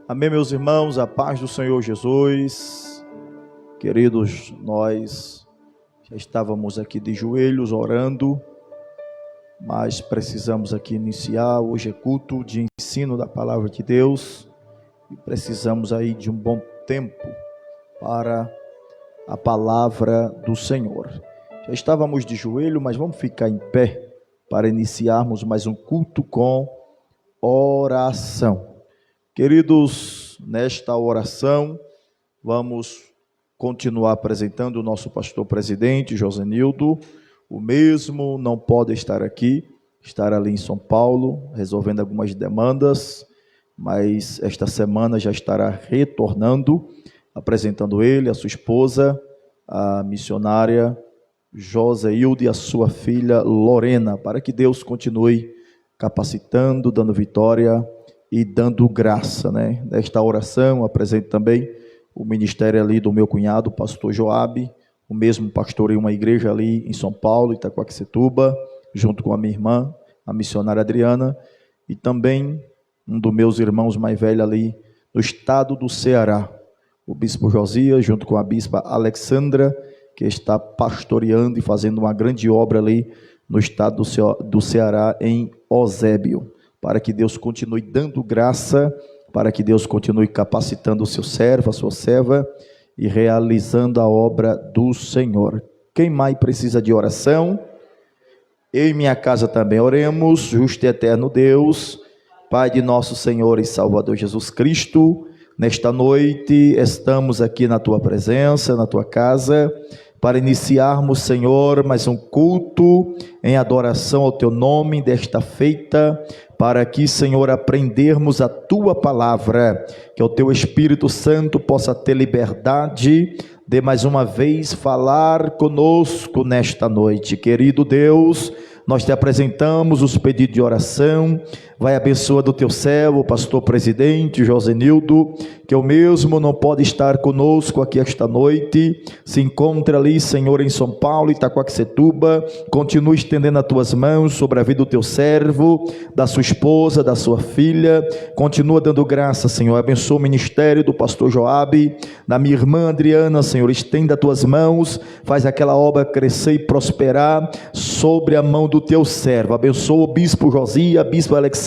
Amém, meus irmãos, a paz do Senhor Jesus. Queridos, nós já estávamos aqui de joelhos orando, mas precisamos aqui iniciar. Hoje é culto de ensino da palavra de Deus e precisamos aí de um bom tempo para a palavra do Senhor. Já estávamos de joelho, mas vamos ficar em pé para iniciarmos mais um culto com oração. Queridos, nesta oração, vamos continuar apresentando o nosso pastor presidente, Josenildo. O mesmo não pode estar aqui, estar ali em São Paulo, resolvendo algumas demandas, mas esta semana já estará retornando, apresentando ele, a sua esposa, a missionária Josenildo e a sua filha Lorena, para que Deus continue capacitando, dando vitória e dando graça, Nesta oração, apresento também o ministério ali do meu cunhado, pastor Joabe, o mesmo pastor em uma igreja ali em São Paulo, Itaquaquecetuba, junto com a minha irmã, a missionária Adriana, e também um dos meus irmãos mais velhos ali no estado do Ceará, o bispo Josias, junto com a bispa Alexandra, que está pastoreando e fazendo uma grande obra ali no estado do Ceará, em Eusébio, para que Deus continue dando graça, para que Deus continue capacitando o seu servo, a sua serva, e realizando a obra do Senhor. Quem mais precisa de oração? Eu e minha casa também oremos. Justo e eterno Deus, Pai de nosso Senhor e Salvador Jesus Cristo, nesta noite estamos aqui na Tua presença, na Tua casa, para iniciarmos, Senhor, mais um culto em adoração ao Teu nome desta feita, para que, Senhor, aprendermos a Tua palavra, que o Teu Espírito Santo possa ter liberdade de mais uma vez falar conosco nesta noite. Querido Deus, nós te apresentamos os pedidos de oração. Vai abençoando o teu servo, o pastor presidente Josenildo, que o mesmo não pode estar conosco aqui esta noite, se encontra ali, Senhor, em São Paulo, Itaquaquecetuba. Continue estendendo as tuas mãos sobre a vida do teu servo, da sua esposa, da sua filha. Continua dando graça, Senhor. Abençoa o ministério do pastor Joabe, da minha irmã Adriana, Senhor. Estenda as tuas mãos, faz aquela obra crescer e prosperar sobre a mão do teu servo. Abençoa o bispo Josias, a bispa Alexandra,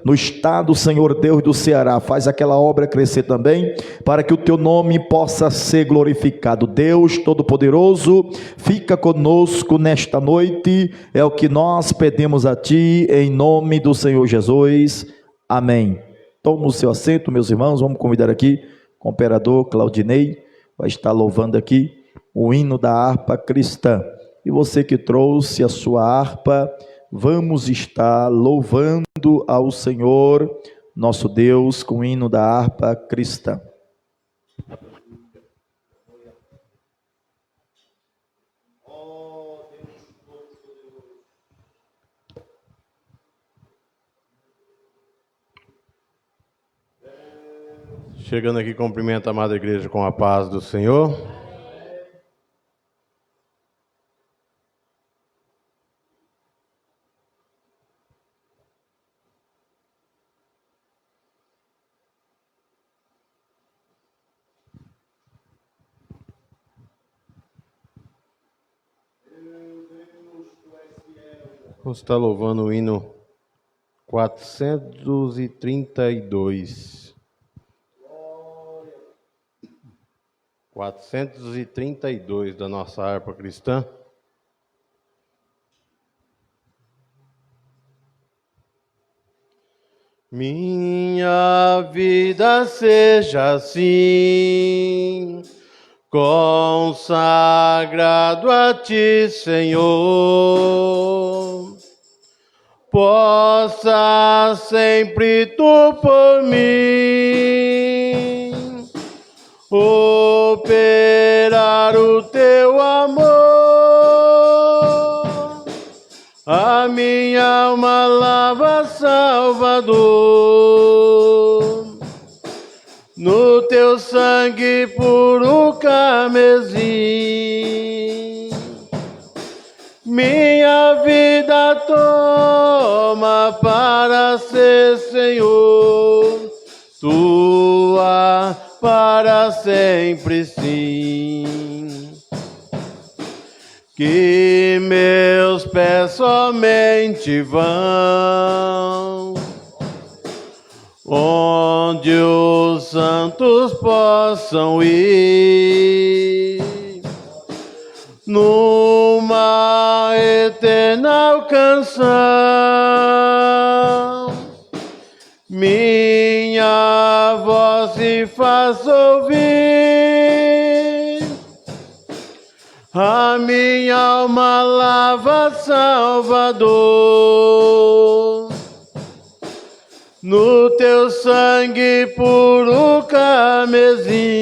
no estado, Senhor Deus, do Ceará. Faz aquela obra crescer também, para que o teu nome possa ser glorificado. Deus Todo-Poderoso, fica conosco nesta noite, é o que nós pedimos a ti, em nome do Senhor Jesus, amém. Toma o seu assento, meus irmãos. Vamos convidar aqui o imperador Claudinei, vai estar louvando aqui o hino da harpa cristã. E você que trouxe a sua harpa, vamos estar louvando ao Senhor, nosso Deus, com o hino da harpa cristã. Chegando aqui, cumprimento a amada igreja com a paz do Senhor. Vamos estar louvando o hino 432. 432 da nossa harpa cristã. Minha vida seja assim, consagrado a ti, Senhor. Possa sempre tu por mim operar o teu amor. A minha alma lava, Salvador, no teu sangue puro carmesim. Minha vida toma para ser, Senhor, tu sempre sim. Que meus pés somente vão onde os santos possam ir, numa eterna canção, minha voz se faz ouvir, a minha alma lava Salvador, no teu sangue puro carmesim.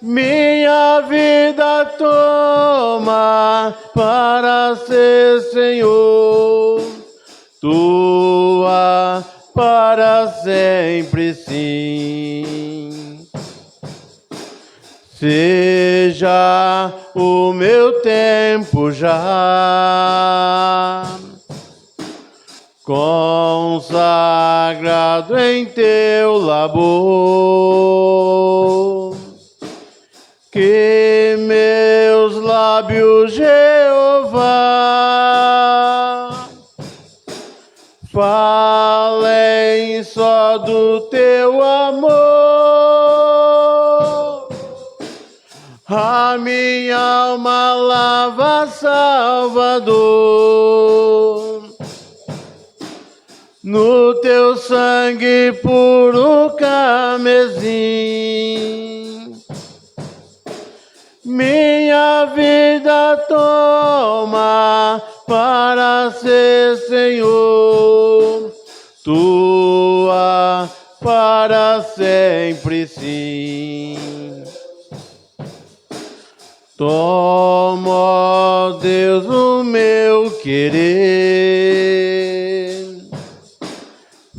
Minha vida toma para ser Senhor, tua para sempre sim. Seja o meu tempo já consagrado em teu labor, que meus lábios, Jeová, falem só do teu amor, a minha alma lava Salvador, no teu sangue puro carmesim. Minha vida toma para ser Senhor, tua para sempre sim. Toma, ó Deus, o meu querer,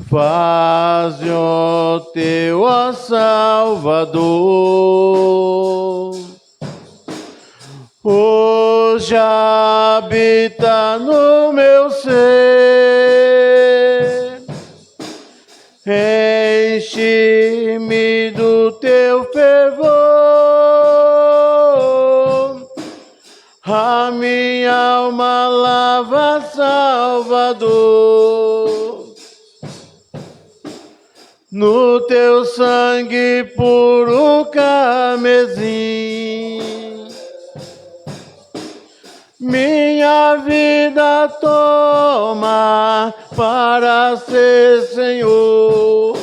faze o teu, ó Salvador, hoje habita no meu ser, enche-me do teu fervor, a minha alma lava Salvador, no teu sangue puro carmesim. Minha vida toma para ser Senhor,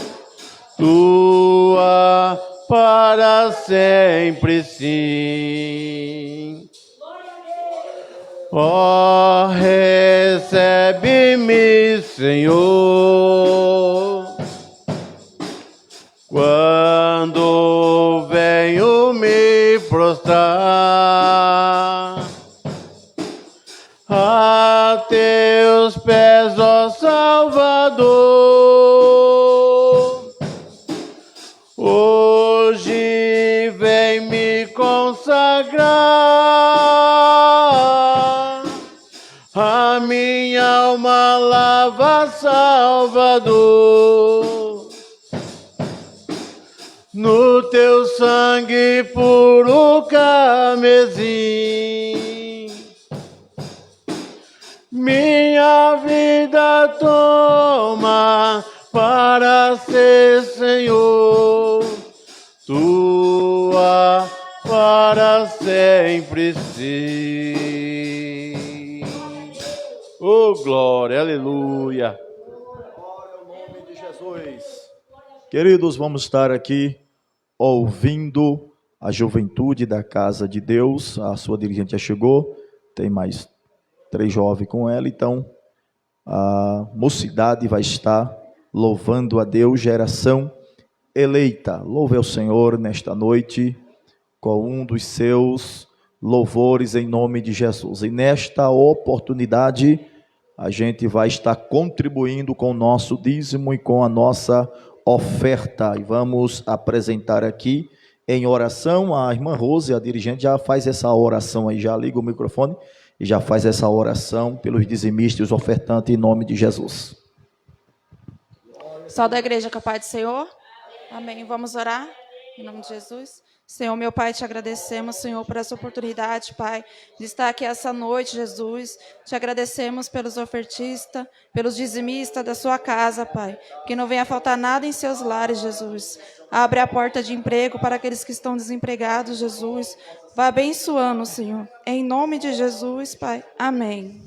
tua para sempre sim. Ó, recebe-me, Senhor, quando venho me prostrar a teus pés, ó Salvador, hoje vem me consagrar, a minha alma lava Salvador, no teu sangue puro carmesim. Minha vida toma para ser Senhor, tua para sempre sim. Oh, glória, aleluia. Glória ao nome de Jesus. Queridos, vamos estar aqui ouvindo a juventude da Casa de Deus. A sua dirigente já chegou, tem mais 3 jovens com ela, então a mocidade vai estar louvando a Deus, geração eleita. Louve ao Senhor nesta noite com um dos seus louvores em nome de Jesus. E nesta oportunidade a gente vai estar contribuindo com o nosso dízimo e com a nossa oferta. E vamos apresentar aqui em oração. A irmã Rose, a dirigente, já faz essa oração aí, já liga o microfone e já faz essa oração pelos dizimistas e os ofertantes em nome de Jesus. Só da igreja com a paz do Senhor. Amém. Vamos orar? Em nome de Jesus. Senhor, meu Pai, te agradecemos, Senhor, por essa oportunidade, Pai, de estar aqui essa noite, Jesus. Te agradecemos pelos ofertistas, pelos dizimistas da sua casa, Pai. Que não venha faltar nada em seus lares, Jesus. Abre a porta de emprego para aqueles que estão desempregados, Jesus. Vá abençoando, Senhor. Em nome de Jesus, Pai. Amém.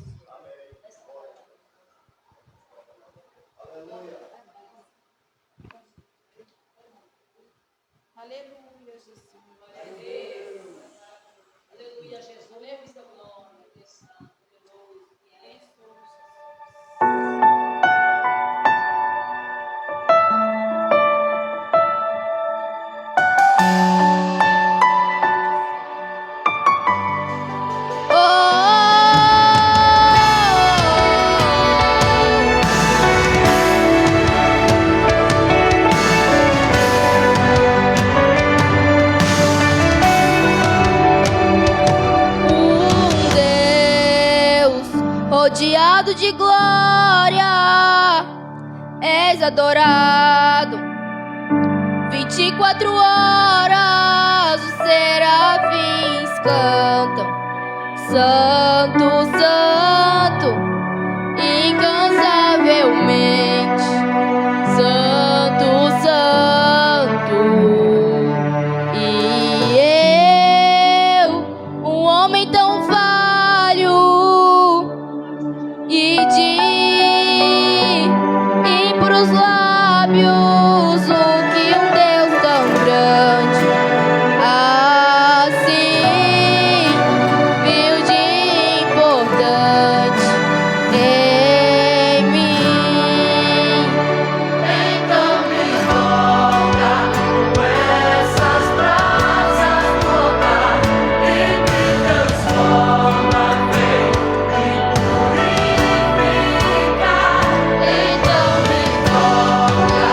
Rodeado de glória, és adorado. 24 horas os serafins cantam: Santo, Santo, incansavelmente. Santo, Santo. E eu, um homem tão falho, e de impuros lábios, o que um Deus tão grande assim viu de importante em mim. Então me toca com essas brasas tocar e me transforma, vem me purificar. Então me toca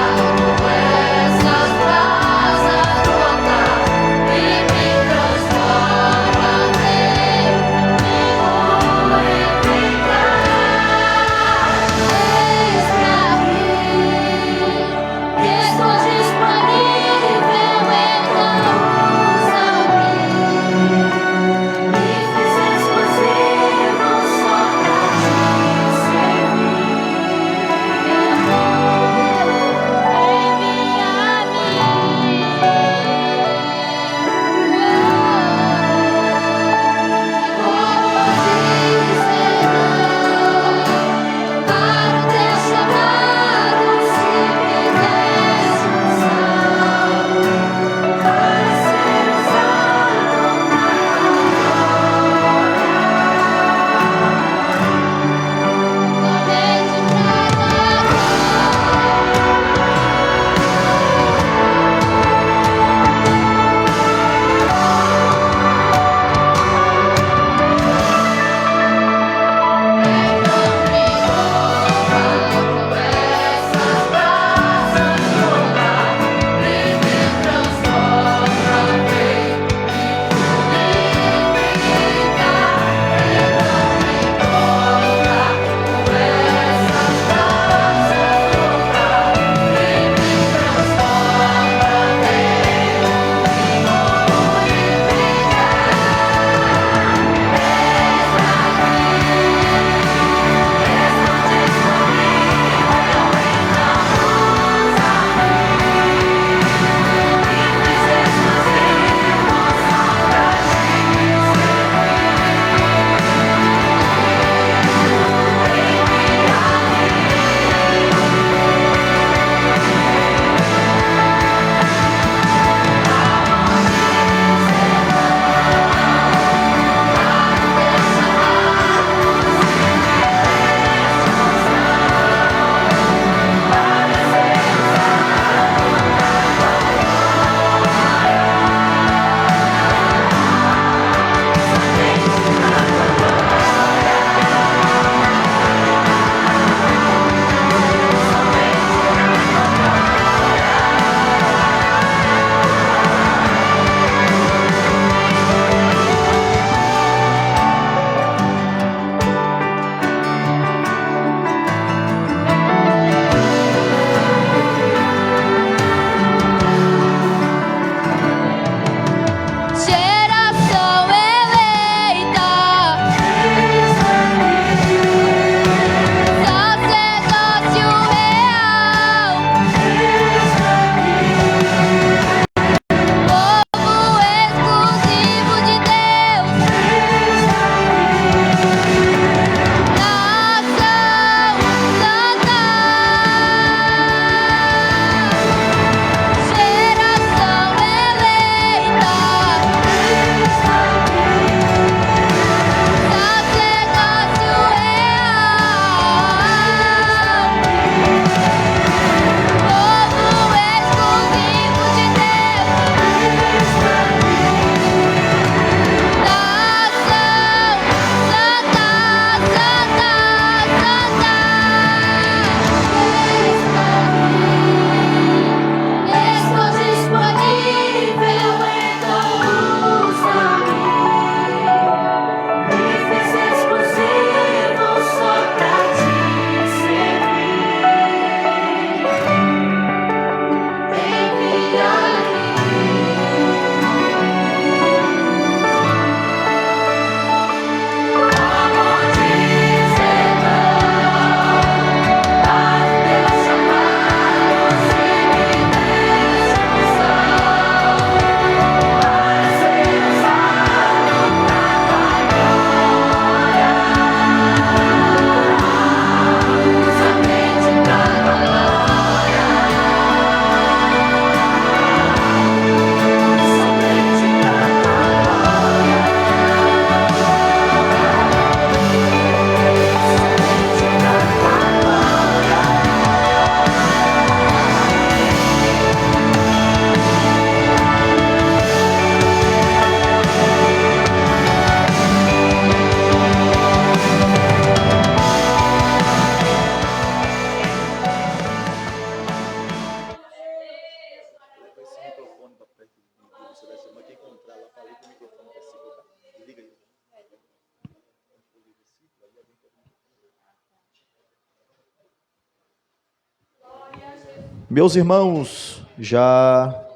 Meus irmãos, já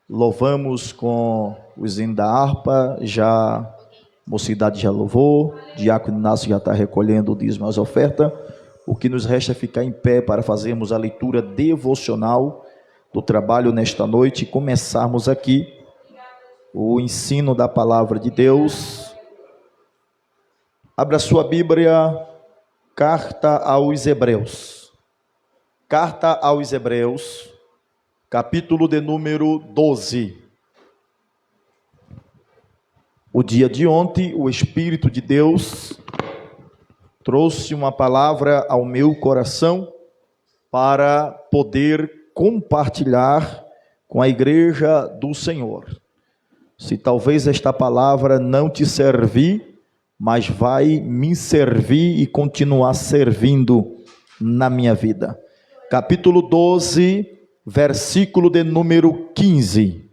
louvamos com o hino da harpa, já a mocidade já louvou, o diácono Inácio já está recolhendo o dízimo e as ofertas. O que nos resta é ficar em pé para fazermos a leitura devocional do trabalho nesta noite e começarmos aqui o ensino da palavra de Deus. Abra sua Bíblia, carta aos Hebreus. Carta aos Hebreus, capítulo de número 12. O dia de ontem, o Espírito de Deus trouxe uma palavra ao meu coração para poder compartilhar com a igreja do Senhor. Se talvez esta palavra não te servir, mas vai me servir e continuar servindo na minha vida. Capítulo 12, versículo de número 15.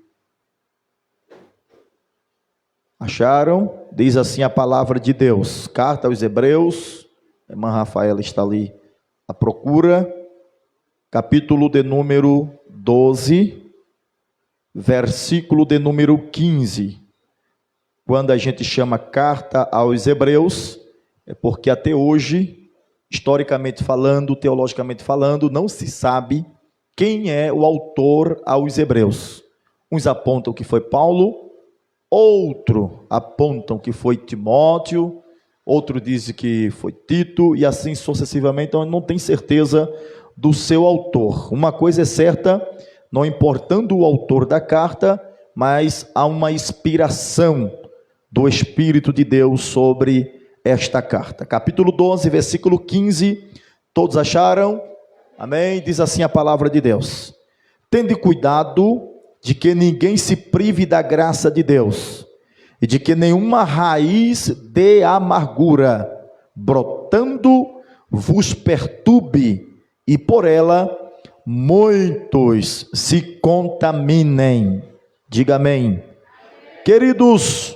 Acharam? Diz assim a palavra de Deus. Carta aos Hebreus. A irmã Rafaela está ali à procura. Capítulo de número 12, versículo de número 15. Quando a gente chama carta aos Hebreus, é porque até hoje, historicamente falando, teologicamente falando, não se sabe quem é o autor aos Hebreus. Uns apontam que foi Paulo, outro apontam que foi Timóteo, outro diz que foi Tito, e assim sucessivamente. Então não tem certeza do seu autor. Uma coisa é certa, não importando o autor da carta, mas há uma inspiração do Espírito de Deus sobre esta carta. Capítulo 12, versículo 15, todos acharam? Amém? Diz assim a palavra de Deus: tende cuidado de que ninguém se prive da graça de Deus, e de que nenhuma raiz de amargura, brotando, vos perturbe, e por ela muitos se contaminem. Diga amém. Queridos,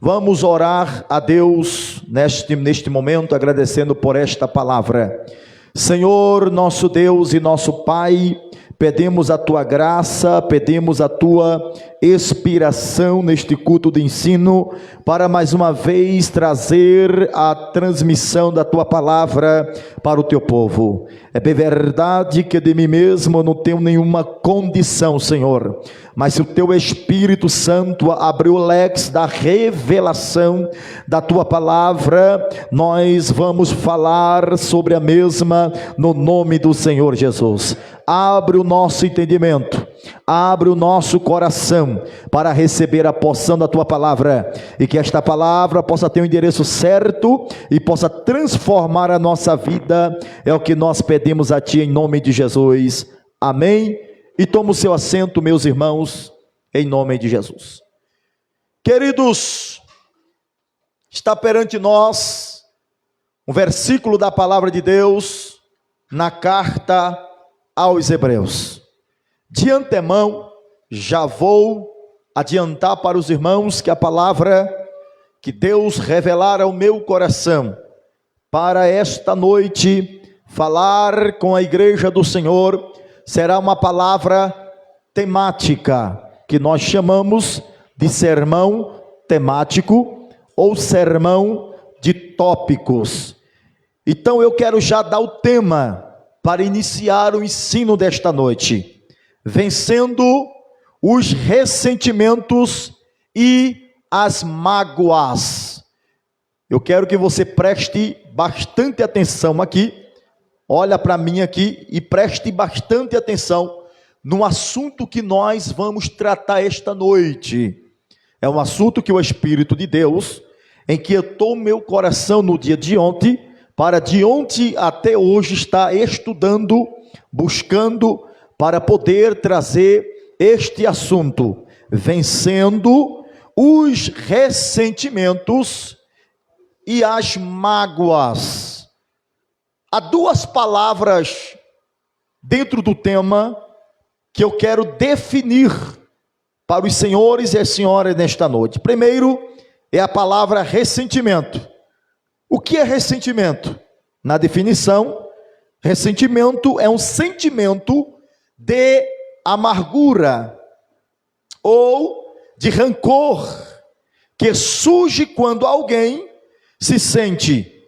vamos orar a Deus neste momento, agradecendo por esta palavra. Senhor, nosso Deus e nosso Pai, pedimos a Tua graça, pedimos a Tua inspiração neste culto de ensino, para mais uma vez trazer a transmissão da Tua palavra para o Teu povo. É bem verdade que de mim mesmo não tenho nenhuma condição, Senhor, mas se o Teu Espírito Santo abriu o leque da revelação da Tua palavra, nós vamos falar sobre a mesma no nome do Senhor Jesus. Abre o nosso entendimento, abre o nosso coração para receber a porção da Tua palavra, e que esta palavra possa ter um endereço certo e possa transformar a nossa vida. É o que nós pedimos a Ti em nome de Jesus. Amém. E toma o seu assento, meus irmãos, em nome de Jesus. Queridos, está perante nós um versículo da palavra de Deus na carta aos Hebreus. De antemão, já vou adiantar para os irmãos que a palavra que Deus revelar ao meu coração para esta noite falar com a igreja do Senhor será uma palavra temática, que nós chamamos de sermão temático ou sermão de tópicos. Então eu quero já dar o tema para iniciar o ensino desta noite: vencendo os ressentimentos e as mágoas. Eu quero que você preste bastante atenção aqui, olha para mim aqui e preste bastante atenção no assunto que nós vamos tratar esta noite. É um assunto que o Espírito de Deus inquietou meu coração no dia de ontem, para de ontem até hoje estar estudando, buscando, para poder trazer este assunto: vencendo os ressentimentos e as mágoas. Há duas palavras dentro do tema que eu quero definir para os senhores e as senhoras nesta noite. Primeiro é a palavra ressentimento. O que é ressentimento? Na definição, Ressentimento é um sentimento de amargura ou de rancor que surge quando alguém se sente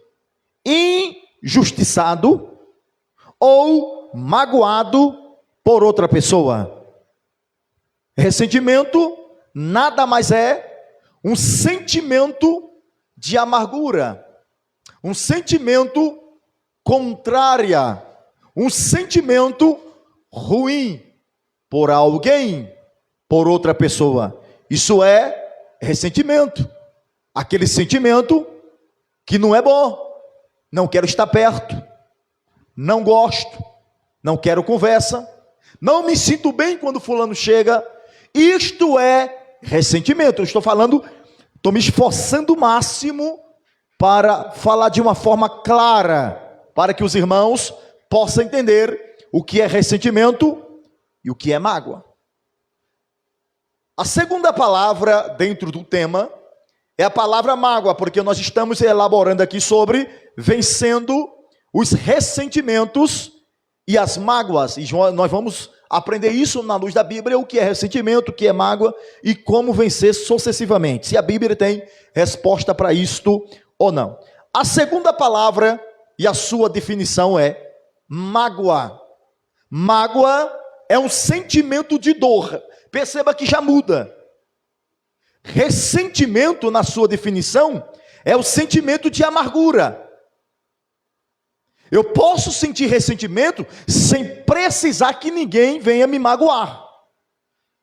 injustiçado ou magoado por outra pessoa. Ressentimento nada mais é um sentimento de amargura, um sentimento contrário, um sentimento ruim por alguém, por outra pessoa. Isso é ressentimento. Aquele sentimento que não é bom. Não quero estar perto. Não gosto. Não quero conversa. Não me sinto bem quando fulano chega. Isto é ressentimento. Eu estou falando, estou me esforçando o máximo para falar de uma forma clara, para que os irmãos possam entender o que é ressentimento e o que é mágoa. A segunda palavra dentro do tema é a palavra mágoa, porque nós estamos elaborando aqui sobre vencendo os ressentimentos e as mágoas. E nós vamos aprender isso na luz da Bíblia, o que é ressentimento, o que é mágoa e como vencer sucessivamente. Se a Bíblia tem resposta para isto ou não. A segunda palavra e a sua definição é mágoa. Mágoa é um sentimento de dor. Perceba que já muda. Ressentimento, na sua definição, é o sentimento de amargura. Eu posso sentir ressentimento sem precisar que ninguém venha me magoar.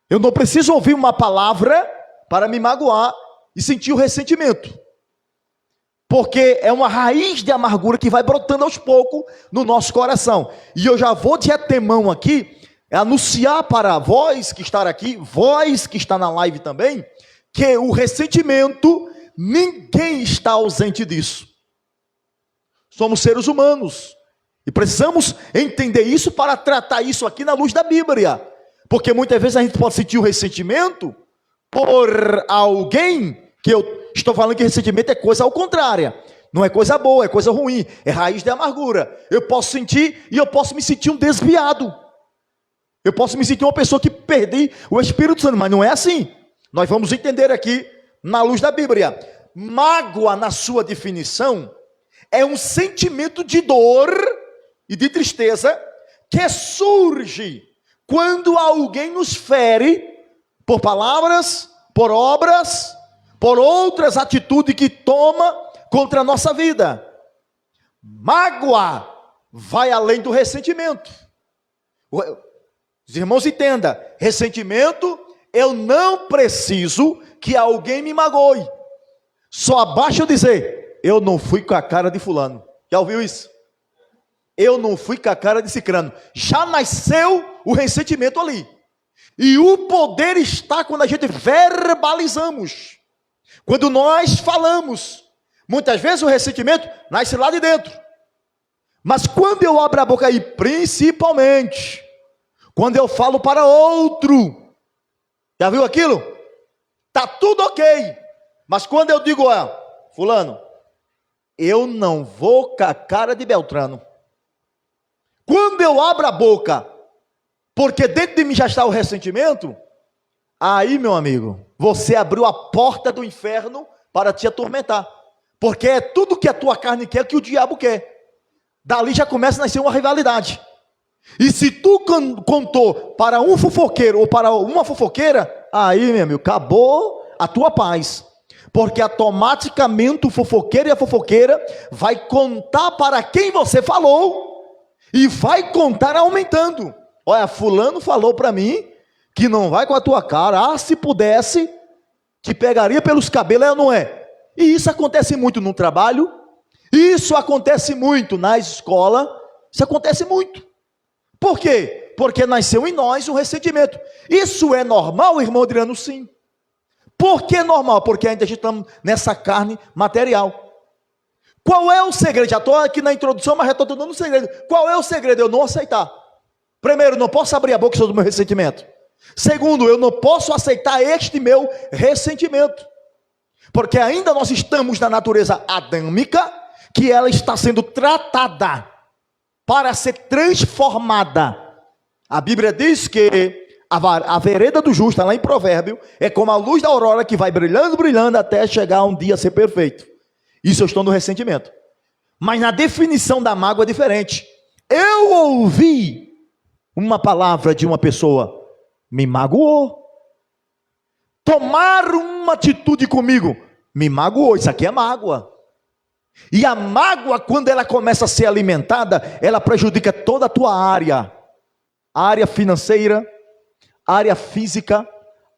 Eu não preciso ouvir uma palavra para me magoar e sentir o ressentimento. Porque é uma raiz de amargura que vai brotando aos poucos no nosso coração. E eu já vou de antemão aqui anunciar para vós que está aqui, vós que está na live também, que o ressentimento, ninguém está ausente disso. Somos seres humanos. E precisamos entender isso para tratar isso aqui na luz da Bíblia. Porque muitas vezes a gente pode sentir o ressentimento por alguém, que eu estou falando que ressentimento é coisa ao contrário. Não é coisa boa, é coisa ruim, é raiz de amargura. Eu posso sentir e eu posso me sentir um desviado. Eu posso me sentir uma pessoa que perdi o Espírito Santo, mas não é assim. Nós vamos entender aqui na luz da Bíblia. Mágoa, na sua definição, é um sentimento de dor e de tristeza que surge quando alguém nos fere por palavras, por obras, por outras atitudes que toma contra a nossa vida. Mágoa vai além do ressentimento. Os irmãos entendam, ressentimento, eu não preciso que alguém me magoe. Só basta eu dizer, eu não fui com a cara de fulano. Já ouviu isso? Eu não fui com a cara de cicrano. Já nasceu o ressentimento ali. E o poder está quando a gente verbalizamos. Quando nós falamos. Muitas vezes o ressentimento nasce lá de dentro. Mas quando eu abro a boca, e principalmente quando eu falo para outro, já viu aquilo? Tá tudo ok, mas quando eu digo, fulano, eu não vou com a cara de Beltrano. Quando eu abro a boca, porque dentro de mim já está o ressentimento, aí, meu amigo, você abriu a porta do inferno para te atormentar, porque é tudo que a tua carne quer que o diabo quer. Dali já começa a nascer uma rivalidade. E se tu contou para um fofoqueiro ou para uma fofoqueira, aí, meu amigo, acabou a tua paz. Porque automaticamente o fofoqueiro e a fofoqueira vai contar para quem você falou e vai contar aumentando. Olha, fulano falou para mim que não vai com a tua cara. Se pudesse, te pegaria pelos cabelos, não é? E isso acontece muito no trabalho, isso acontece muito na escola, isso acontece muito. Por quê? Porque nasceu em nós um ressentimento. Isso é normal, irmão Adriano? Sim. Por que normal? Porque ainda estamos nessa carne material. Qual é o segredo? Já estou aqui na introdução, mas já estou dando um segredo. Qual é o segredo? Eu não aceitar. Primeiro, não posso abrir a boca sobre o meu ressentimento. Segundo, eu não posso aceitar este meu ressentimento. Porque ainda nós estamos na natureza adâmica, que ela está sendo tratada para ser transformada. A Bíblia diz que a vereda do justo, lá em Provérbio, é como a luz da aurora que vai brilhando, brilhando, até chegar um dia a ser perfeito. Isso eu estou no ressentimento. Mas na definição da mágoa é diferente. Eu ouvi uma palavra de uma pessoa, me magoou. Tomar uma atitude comigo, me magoou. Isso aqui é mágoa. E a mágoa, quando ela começa a ser alimentada, ela prejudica toda a tua área. A área financeira, a área física,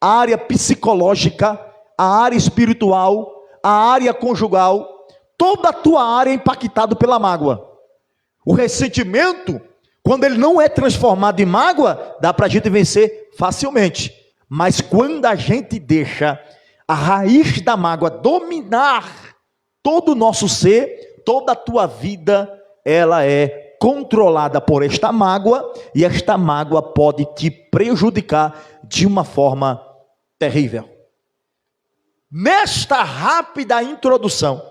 a área psicológica, a área espiritual, a área conjugal. Toda a tua área é impactada pela mágoa. O ressentimento, quando ele não é transformado em mágoa, dá para a gente vencer facilmente. Mas quando a gente deixa a raiz da mágoa dominar todo o nosso ser, toda a tua vida, ela é controlada por esta mágoa, e esta mágoa pode te prejudicar de uma forma terrível. Nesta rápida introdução,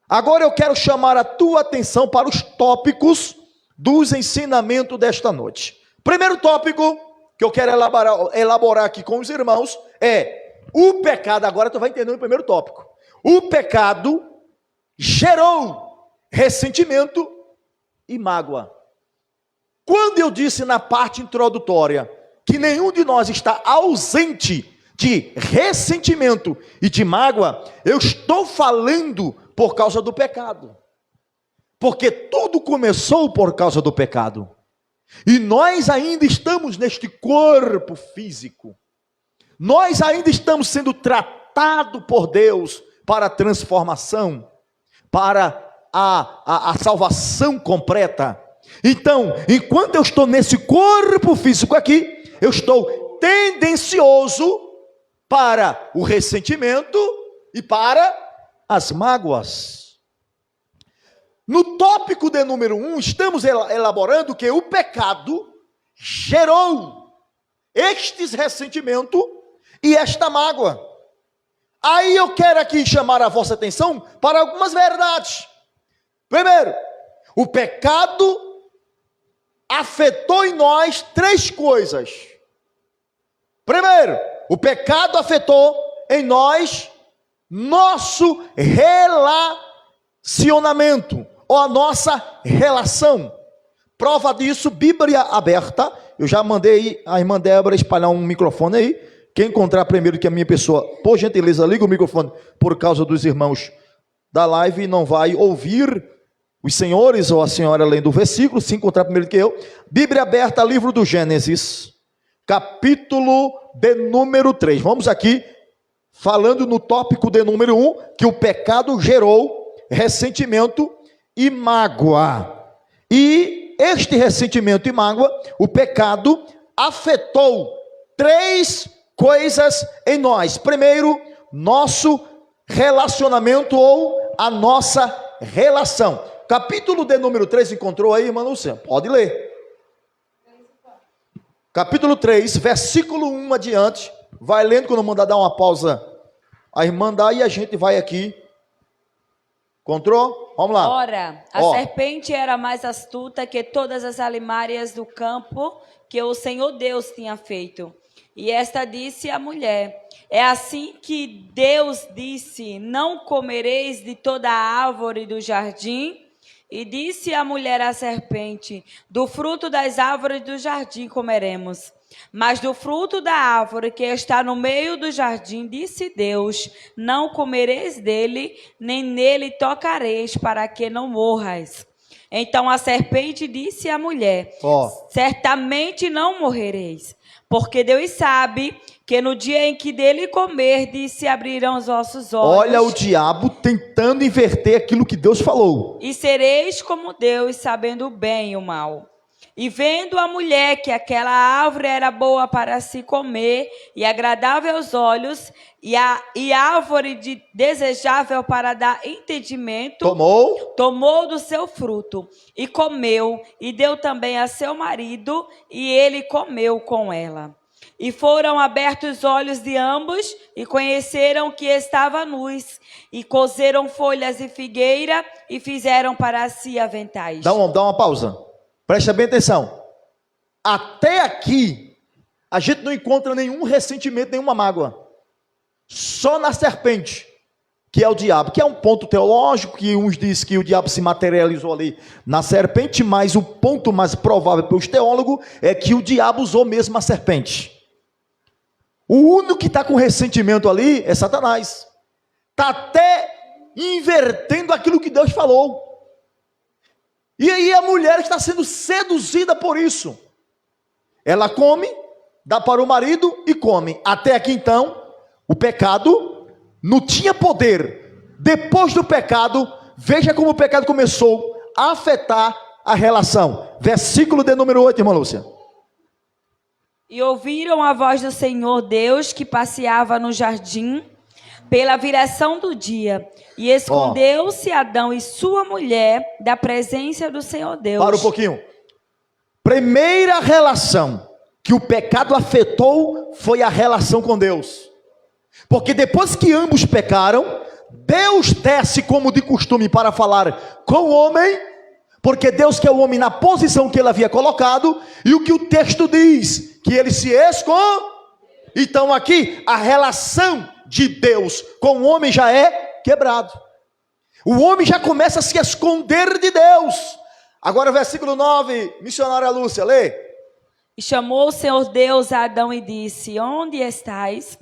agora eu quero chamar a tua atenção para os tópicos dos ensinamentos desta noite. Primeiro tópico que eu quero elaborar aqui com os irmãos é o pecado. Agora tu vai entender o primeiro tópico. O pecado gerou ressentimento e mágoa. Quando eu disse na parte introdutória que nenhum de nós está ausente de ressentimento e de mágoa, eu estou falando por causa do pecado. Porque tudo começou por causa do pecado. E nós ainda estamos neste corpo físico. Nós ainda estamos sendo tratados por Deus para a transformação, para a salvação completa. Então, enquanto eu estou nesse corpo físico aqui, eu estou tendencioso para o ressentimento e para as mágoas. No tópico de número 1, estamos elaborando que o pecado gerou estes ressentimentos e esta mágoa. Aí eu quero aqui chamar a vossa atenção para algumas verdades. Primeiro, o pecado afetou em nós três coisas. Primeiro, o pecado afetou em nós nosso relacionamento, ou a nossa relação. Prova disso, Bíblia aberta. Eu já mandei a irmã Débora espalhar um microfone aí. Quem encontrar primeiro que a minha pessoa, por gentileza, liga o microfone por causa dos irmãos da live e não vai ouvir os senhores ou a senhora lendo o versículo, se encontrar primeiro que eu. Bíblia aberta, livro do Gênesis, capítulo de número 3. Vamos aqui, falando no tópico de número 1, que o pecado gerou ressentimento e mágoa. E este ressentimento e mágoa, o pecado afetou três coisas em nós. Primeiro, nosso relacionamento ou a nossa relação. Capítulo de número 3, encontrou aí, irmã Lúcia? Pode ler. Capítulo 3, versículo 1 adiante. Vai lendo, quando eu mandar dar uma pausa, a irmã dá e a gente vai aqui. Encontrou? Vamos lá. Ora, a serpente era mais astuta que todas as alimárias do campo que o Senhor Deus tinha feito. E esta disse à mulher: é assim que Deus disse: não comereis de toda a árvore do jardim? E disse a mulher à serpente: do fruto das árvores do jardim comeremos. Mas do fruto da árvore que está no meio do jardim, disse Deus: não comereis dele, nem nele tocareis, para que não morrais. Então a serpente disse à mulher: certamente não morrereis, porque Deus sabe que no dia em que dele comerdes, se abrirão os vossos olhos. Olha o diabo tentando inverter aquilo que Deus falou. E sereis como Deus, sabendo o bem e o mal. E vendo a mulher que aquela árvore era boa para se comer e agradável aos olhos, e árvore desejável para dar entendimento, tomou do seu fruto e comeu, e deu também a seu marido, e ele comeu com ela. E foram abertos os olhos de ambos, e conheceram que estavam nus, e coseram folhas de figueira, e fizeram para si aventais. Dá uma pausa. Presta bem atenção. Até aqui, a gente não encontra nenhum ressentimento, nenhuma mágoa. Só na serpente, que é o diabo, que é um ponto teológico, que uns dizem que o diabo se materializou ali na serpente, mas o ponto mais provável para os teólogos é que o diabo usou mesmo a serpente. O único que está com ressentimento ali é Satanás. Está até invertendo aquilo que Deus falou. E aí a mulher está sendo seduzida por isso. Ela come, dá para o marido e come. Até aqui então, o pecado não tinha poder. Depois do pecado, veja como o pecado começou a afetar a relação. Versículo de número 8, irmã Lúcia. E ouviram a voz do Senhor Deus que passeava no jardim pela viração do dia. E escondeu-se Adão e sua mulher da presença do Senhor Deus. Para um pouquinho. Primeira relação que o pecado afetou foi a relação com Deus. Porque depois que ambos pecaram, Deus desce como de costume para falar com o homem, porque Deus quer o homem na posição que ele havia colocado, e o que o texto diz, que ele se esconde. Então aqui, a relação de Deus com o homem já é quebrado. O homem já começa a se esconder de Deus. Agora versículo 9, missionária Lúcia, lê. E chamou o Senhor Deus a Adão e disse: onde estás?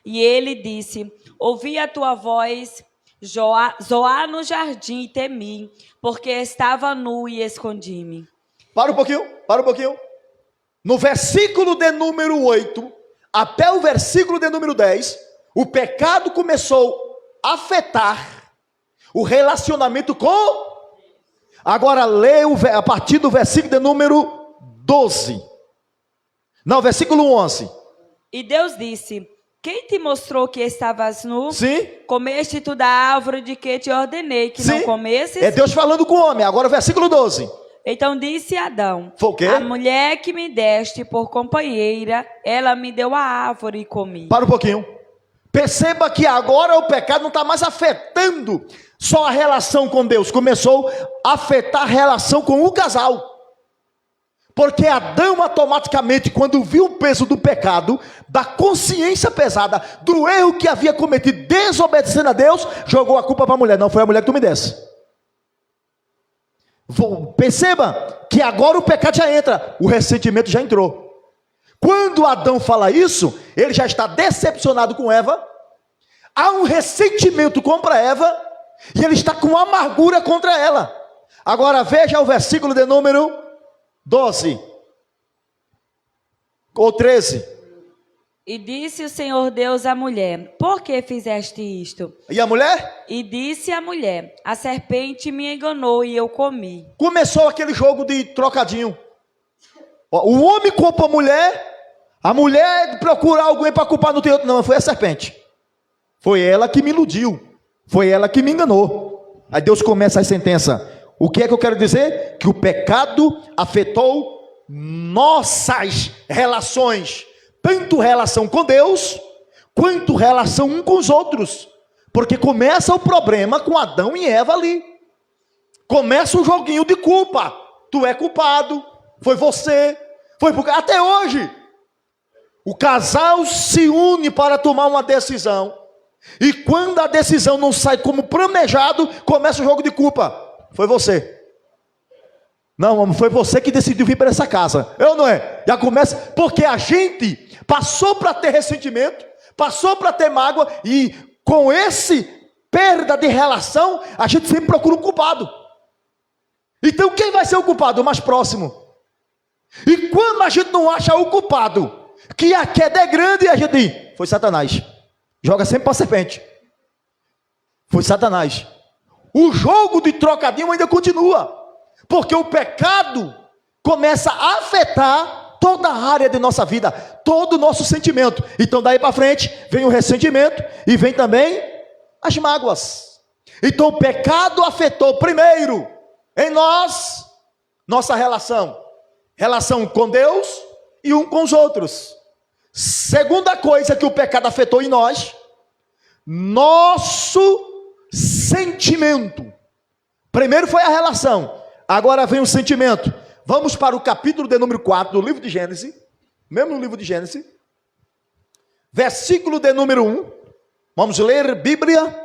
E ele disse: ouvi a tua voz zoar no jardim e temi, porque estava nu e escondi-me. Para um pouquinho. No versículo de número 8, até o versículo de número 10, o pecado começou a afetar o relacionamento com... Agora lê a partir do versículo de número 12. Não, versículo 11. E Deus disse: quem te mostrou que estavas nu? Sim. Comeste tu da árvore de que te ordenei que não comesses? É Deus falando com o homem. Agora versículo 12. Então disse Adão: foi o quê? A mulher que me deste por companheira, ela me deu a árvore e comi. Para um pouquinho. Perceba que agora o pecado não está mais afetando só a relação com Deus. Começou a afetar a relação com o casal. Porque Adão automaticamente, quando viu o peso do pecado, da consciência pesada, do erro que havia cometido, desobedecendo a Deus, jogou a culpa para a mulher. Não foi a mulher que tu me desse. Perceba que agora o pecado já entra, o ressentimento já entrou. Quando Adão fala isso, ele já está decepcionado com Eva, há um ressentimento contra Eva, e ele está com amargura contra ela. Agora veja o versículo de número 12 ou 13. E disse o Senhor Deus à mulher: por que fizeste isto? E a mulher? E disse a mulher: a serpente me enganou e eu comi. Começou aquele jogo de trocadinho. O homem culpa a mulher procura alguém para culpar no teu. Não, foi a serpente. Foi ela que me iludiu. Foi ela que me enganou. Aí Deus começa a sentença. O que é que eu quero dizer? Que o pecado afetou nossas relações. Tanto relação com Deus, quanto relação uns com os outros. Porque começa o problema com Adão e Eva ali. Começa o joguinho de culpa. Tu é culpado, foi você, foi porque... Até hoje, o casal se une para tomar uma decisão. E quando a decisão não sai como planejado, começa o jogo de culpa. Foi você. Não, foi você que decidiu vir para essa casa. Eu não é. Já começa, porque a gente passou para ter ressentimento, passou para ter mágoa, e com esse perda de relação, a gente sempre procura um culpado. Então quem vai ser o culpado? O mais próximo. E quando a gente não acha o culpado, que a queda é grande, a gente diz: foi Satanás. Joga sempre para a serpente. Foi Satanás. O jogo de trocadinho ainda continua, porque o pecado começa a afetar toda a área de nossa vida, todo o nosso sentimento. Então daí para frente vem o ressentimento e vem também as mágoas. Então o pecado afetou primeiro em nós, nossa relação com Deus e um com os outros. Segunda coisa que o pecado afetou em nós, nosso sentimento. Primeiro foi a relação, agora vem o sentimento. Vamos para o capítulo de número 4 do livro de Gênesis, mesmo no livro de Gênesis, versículo de número 1. Vamos ler Bíblia,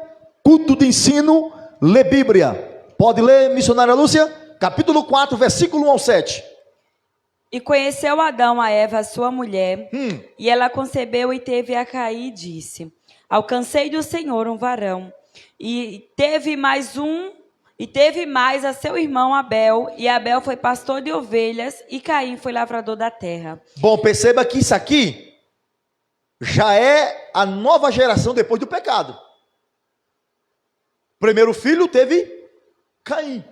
culto de ensino, lê Bíblia. Pode ler, missionária Lúcia? Capítulo 4, versículo 1 ao 7. E conheceu Adão a Eva, sua mulher, e ela concebeu e teve a Caim, e disse: alcancei do Senhor um varão. E teve mais a seu irmão Abel, e Abel foi pastor de ovelhas, e Caim foi lavrador da terra. Bom, perceba que isso aqui já é a nova geração depois do pecado. O primeiro filho teve Caim,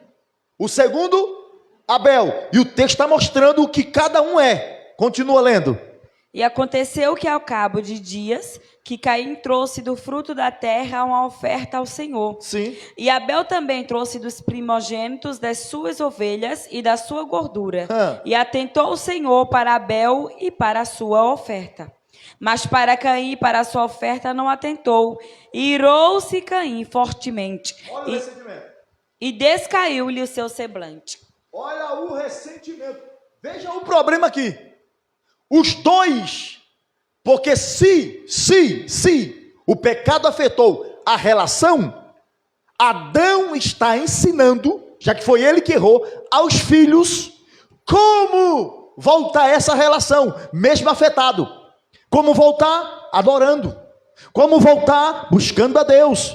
o segundo Abel, e o texto está mostrando o que cada um é. Continua lendo. E aconteceu que ao cabo de dias, que Caim trouxe do fruto da terra uma oferta ao Senhor. Sim. E Abel também trouxe dos primogênitos das suas ovelhas e da sua gordura. E atentou o Senhor para Abel e para a sua oferta. Mas para Caim e para a sua oferta não atentou. E irou-se Caim fortemente. Olha o ressentimento. E descaiu-lhe o seu semblante. Olha o ressentimento. Veja o problema aqui. Os dois, porque se o pecado afetou a relação, Adão está ensinando, já que foi ele que errou, aos filhos, como voltar essa relação, mesmo afetado. Como voltar? Adorando. Como voltar? Buscando a Deus.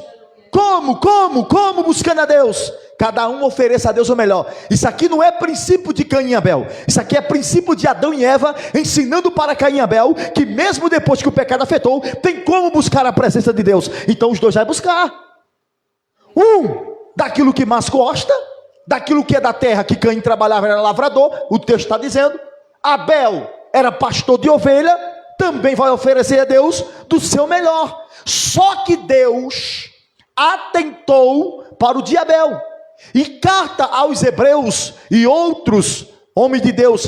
Como buscando a Deus? Cada um ofereça a Deus o melhor. Isso aqui não é princípio de Caim e Abel. Isso aqui é princípio de Adão e Eva, ensinando para Caim e Abel, que mesmo depois que o pecado afetou, tem como buscar a presença de Deus. Então os dois vão buscar. Um, daquilo que mais gosta, daquilo que é da terra, que Caim trabalhava, era lavrador, o texto está dizendo. Abel era pastor de ovelha, também vai oferecer a Deus do seu melhor. Só que Deus atentou para o de Abel. E carta aos Hebreus e outros homens de Deus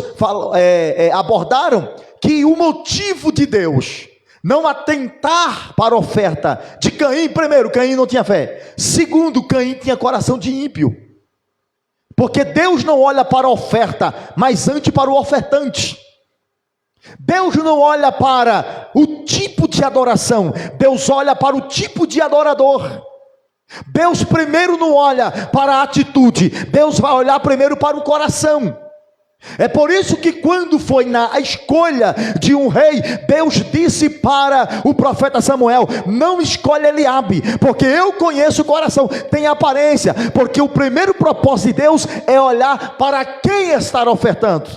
abordaram que o motivo de Deus não atentar para a oferta de Caim, primeiro, Caim não tinha fé. Segundo, Caim tinha coração de ímpio. Porque Deus não olha para a oferta, mas antes para o ofertante. Deus não olha para o tipo de adoração, Deus olha para o tipo de adorador. Deus primeiro não olha para a atitude, Deus vai olhar primeiro para o coração. É por isso que quando foi na escolha de um rei, Deus disse para o profeta Samuel: não escolha Eliabe, porque eu conheço o coração, tem aparência. Porque o primeiro propósito de Deus é olhar para quem está ofertando,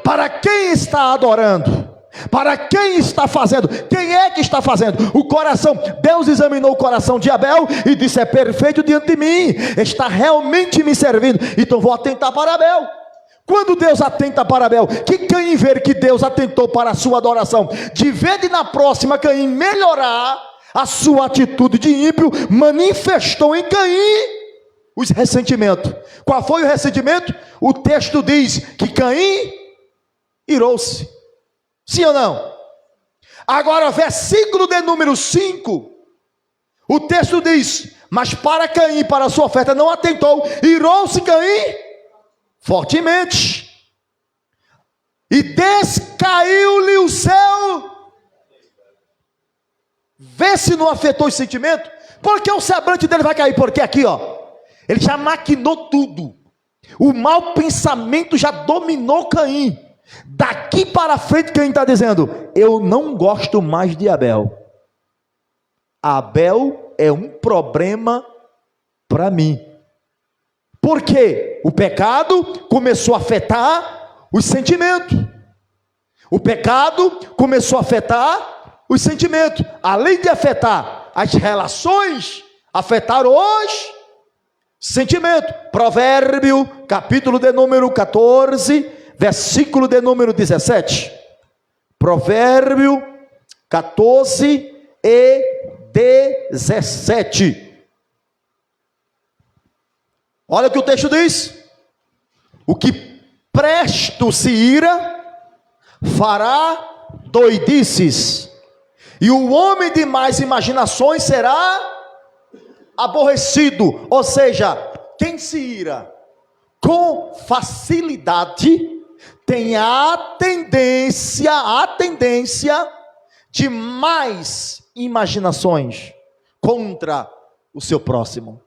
para quem está adorando, para quem está fazendo. Quem é que está fazendo? O coração. Deus examinou o coração de Abel e disse: é perfeito diante de mim, está realmente me servindo, então vou atentar para Abel. Quando Deus atenta para Abel, que Caim ver que Deus atentou para a sua adoração, de ver de na próxima Caim melhorar a sua atitude de ímpio, manifestou em Caim os ressentimentos. Qual foi o ressentimento? O texto diz que Caim irou-se. Sim ou não? Agora, versículo de número 5, o texto diz: mas para Caim, para a sua oferta, não atentou, irou-se Caim fortemente, e descaiu-lhe o seu. Vê se não afetou os sentimentos, porque o semblante dele vai cair, porque aqui, ó, ele já maquinou tudo, o mau pensamento já dominou Caim. Daqui para frente, Caim está dizendo: eu não gosto mais de Abel. Abel é um problema para mim. Por quê? O pecado começou a afetar os sentimentos. O pecado começou a afetar os sentimentos. Além de afetar as relações, afetaram os sentimentos. Provérbio, capítulo de número 14, versículo de número 17. Provérbio 14 e 17. Olha o que o texto diz: o que presto se ira, fará doidices, e o homem de mais imaginações será aborrecido. Ou seja, quem se ira com facilidade, tem a tendência de mais imaginações contra o seu próximo.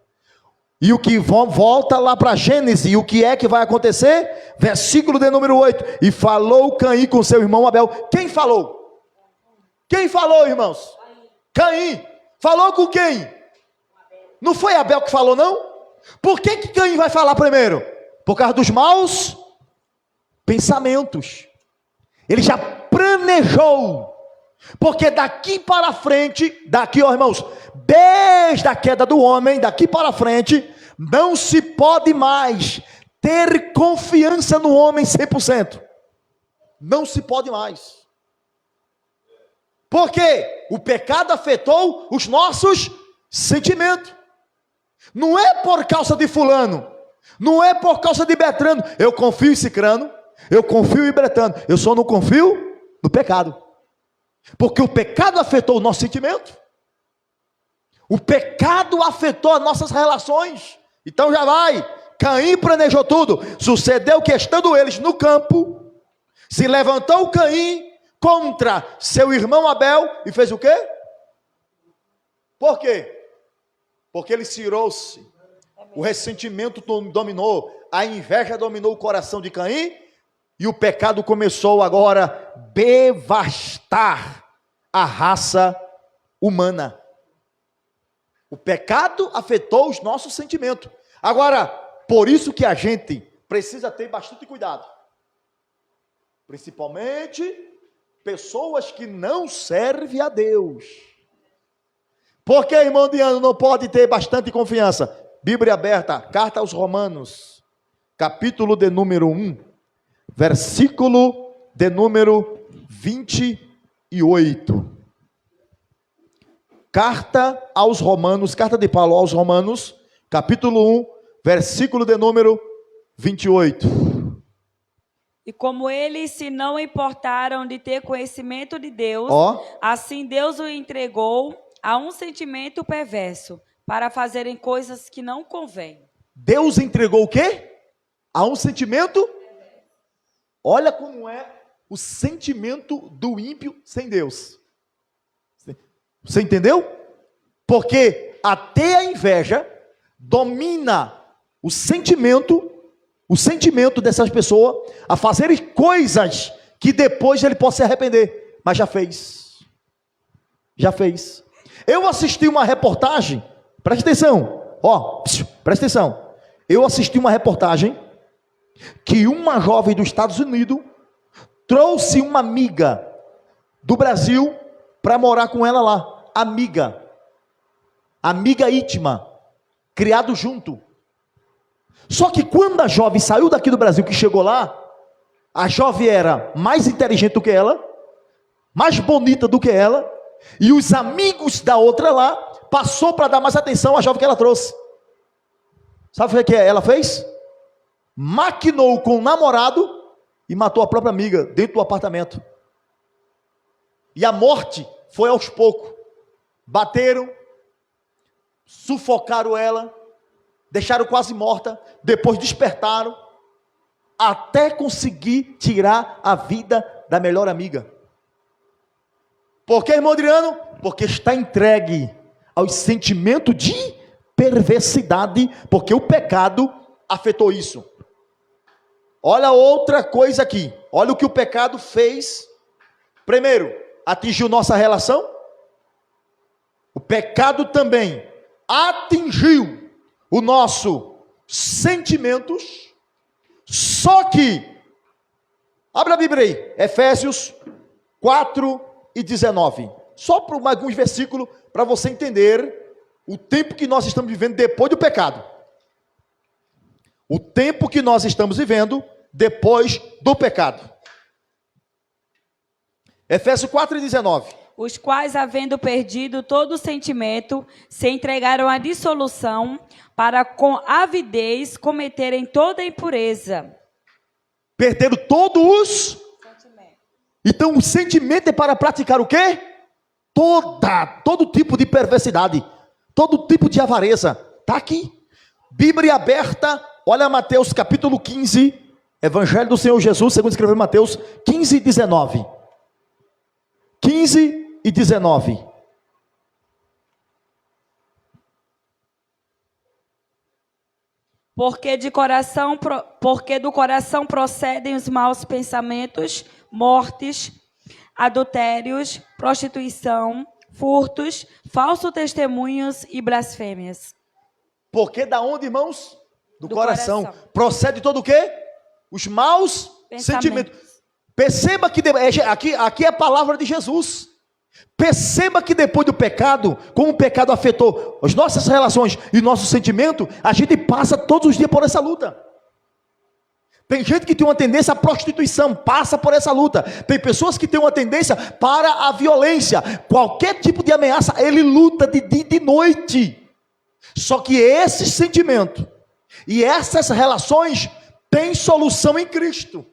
E o que volta lá para Gênesis, e o que é que vai acontecer? Versículo de número 8. E falou Caim com seu irmão Abel. Quem falou? Quem falou, irmãos? Caim. Falou com quem? Não foi Abel que falou, não? Por que Caim vai falar primeiro? Por causa dos maus pensamentos. Ele já planejou. Porque daqui para frente, ó irmãos, desde a queda do homem, daqui para frente, não se pode mais ter confiança no homem 100%. Não se pode mais. Porque o pecado afetou os nossos sentimentos. Não é por causa de fulano, não é por causa de Bertrano. Eu confio em Cicrano, eu confio em Bertrano, eu só não confio no pecado. Porque o pecado afetou o nosso sentimento. O pecado afetou as nossas relações. Então já vai. Caim planejou tudo. Sucedeu que, estando eles no campo, se levantou Caim contra seu irmão Abel e fez o quê? Por quê? Porque ele cirou-se. O ressentimento dominou. A inveja dominou o coração de Caim. E o pecado começou agora a devastar a raça humana. O pecado afetou os nossos sentimentos. Agora, por isso que a gente precisa ter bastante cuidado. Principalmente pessoas que não servem a Deus. Porque, irmão Diano, não pode ter bastante confiança. Bíblia aberta, carta aos Romanos, capítulo de número 1. Versículo de número 28. Carta aos Romanos, carta de Paulo aos Romanos, capítulo 1, versículo de número 28. E como eles se não importaram de ter conhecimento de Deus, assim Deus o entregou a um sentimento perverso, para fazerem coisas que não convêm. Deus entregou o quê? A um sentimento. Olha como é o sentimento do ímpio sem Deus. Você entendeu? Porque até a inveja domina o sentimento dessas pessoas a fazerem coisas que depois ele possa se arrepender. Mas já fez. Eu assisti uma reportagem, presta atenção, presta atenção. Eu assisti uma reportagem que uma jovem dos Estados Unidos trouxe uma amiga do Brasil para morar com ela lá. Amiga íntima, criado junto. Só que quando a jovem saiu daqui do Brasil, que chegou lá, a jovem era mais inteligente do que ela, mais bonita do que ela, e os amigos da outra lá passou para dar mais atenção à jovem que ela trouxe. Sabe o que ela fez? Maquinou com o namorado e matou a própria amiga dentro do apartamento. E a morte foi aos poucos. Bateram, sufocaram ela, deixaram quase morta, depois despertaram, até conseguir tirar a vida da melhor amiga. Por que, irmão Adriano? Porque está entregue aos sentimentos de perversidade, porque o pecado afetou isso. Olha outra coisa aqui, olha o que o pecado fez. Primeiro, atingiu nossa relação. O pecado também atingiu o nosso sentimentos. Só que, abre a Bíblia aí, Efésios 4:19. Só por alguns versículos para você entender o tempo que nós estamos vivendo depois do pecado. O tempo que nós estamos vivendo depois do pecado. Efésios 4:19. Os quais, havendo perdido todo o sentimento, se entregaram à dissolução, para com avidez cometerem toda a impureza. Perderam todos os sentimentos. Então o sentimento é para praticar o quê? Todo tipo de perversidade, todo tipo de avareza. Está aqui. Bíblia aberta, Olha Mateus capítulo 15, Evangelho do Senhor Jesus, segundo escreveu Mateus 15 e 19. 15 e 19. Porque do coração procedem os maus pensamentos, mortes, adultérios, prostituição, furtos, falsos testemunhos e blasfêmias. Porque da onde, irmãos? Do coração. Procede todo o quê? Os maus sentimentos. Perceba que aqui é a palavra de Jesus. Perceba que depois do pecado, como o pecado afetou as nossas relações e nosso sentimento, a gente passa todos os dias por essa luta. Tem gente que tem uma tendência à prostituição, passa por essa luta. Tem pessoas que têm uma tendência para a violência. Qualquer tipo de ameaça, ele luta de dia e de noite. Só que esse sentimento e essas relações têm solução em Cristo.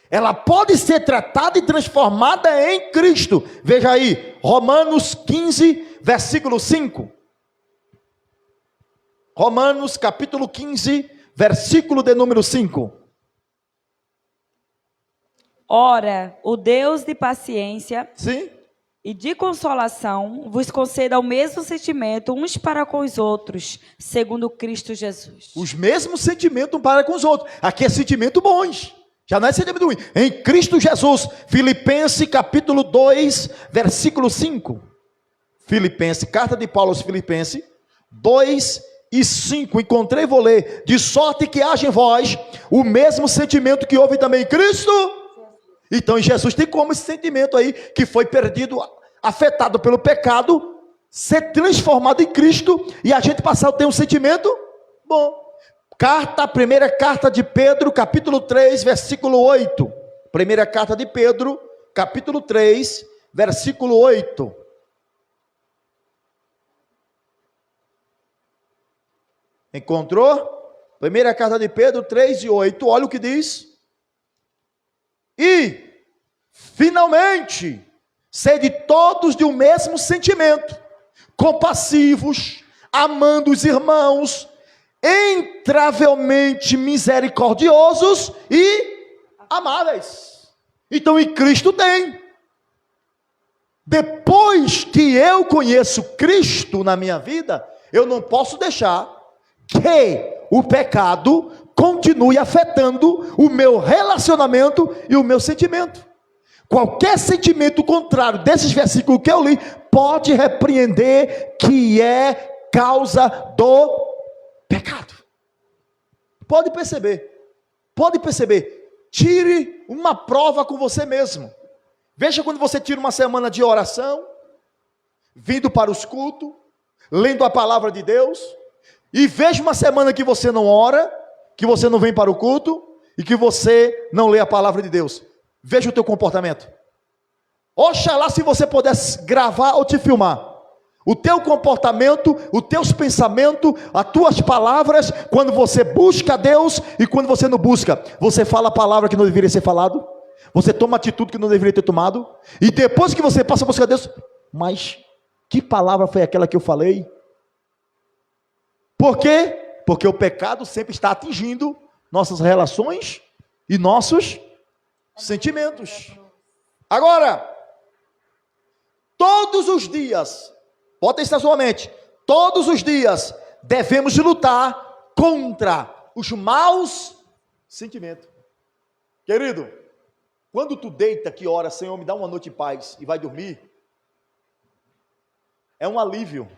Ela pode ser tratada e transformada em Cristo. Veja aí, Romanos 15, versículo 5. Romanos capítulo 15, versículo de número 5. Ora, o Deus de paciência, Sim? e de consolação vos conceda o mesmo sentimento uns para com os outros, segundo Cristo Jesus. Os mesmos sentimentos um para com os outros. Aqui é sentimento bons. Já não é sentimento ruim. Em Cristo Jesus. Filipenses capítulo 2, versículo 5. Filipenses, carta de Paulo aos Filipenses 2 e 5. Encontrei e vou ler. De sorte que haja em vós o mesmo sentimento que houve também em Cristo. Então em Jesus tem como esse sentimento aí, que foi perdido, afetado pelo pecado, ser transformado em Cristo, e a gente passar a ter um sentimento bom. Primeira carta de Pedro, capítulo 3, versículo 8. Primeira carta de Pedro, capítulo 3, versículo 8. Encontrou? Primeira carta de Pedro 3 e 8. Olha o que diz. E, finalmente, sede todos de um mesmo sentimento, compassivos, amando os irmãos, entravelmente misericordiosos e amáveis. Então em Cristo tem. Depois que eu conheço Cristo na minha vida, eu não posso deixar que o pecado continue afetando o meu relacionamento e o meu sentimento. Qualquer sentimento contrário desses versículos que eu li, pode repreender que é causa do pecado. Pode perceber. Tire uma prova com você mesmo. Veja quando você tira uma semana de oração, vindo para os cultos, lendo a palavra de Deus, e veja uma semana que você não ora, que você não vem para o culto, e que você não lê a palavra de Deus. Veja o teu comportamento. Oxalá se você pudesse gravar ou te filmar. O teu comportamento, os teus pensamentos, as tuas palavras, quando você busca Deus e quando você não busca. Você fala a palavra que não deveria ser falado, você toma atitude que não deveria ter tomado, e depois que você passa a buscar Deus, mas que palavra foi aquela que eu falei? Por quê? Porque o pecado sempre está atingindo nossas relações e nossos sentimentos. Agora, todos os dias, bota isso na sua mente, todos os dias devemos lutar contra os maus sentimentos. Querido, quando tu deita que ora, Senhor, me dá uma noite de paz, e vai dormir, é um alívio.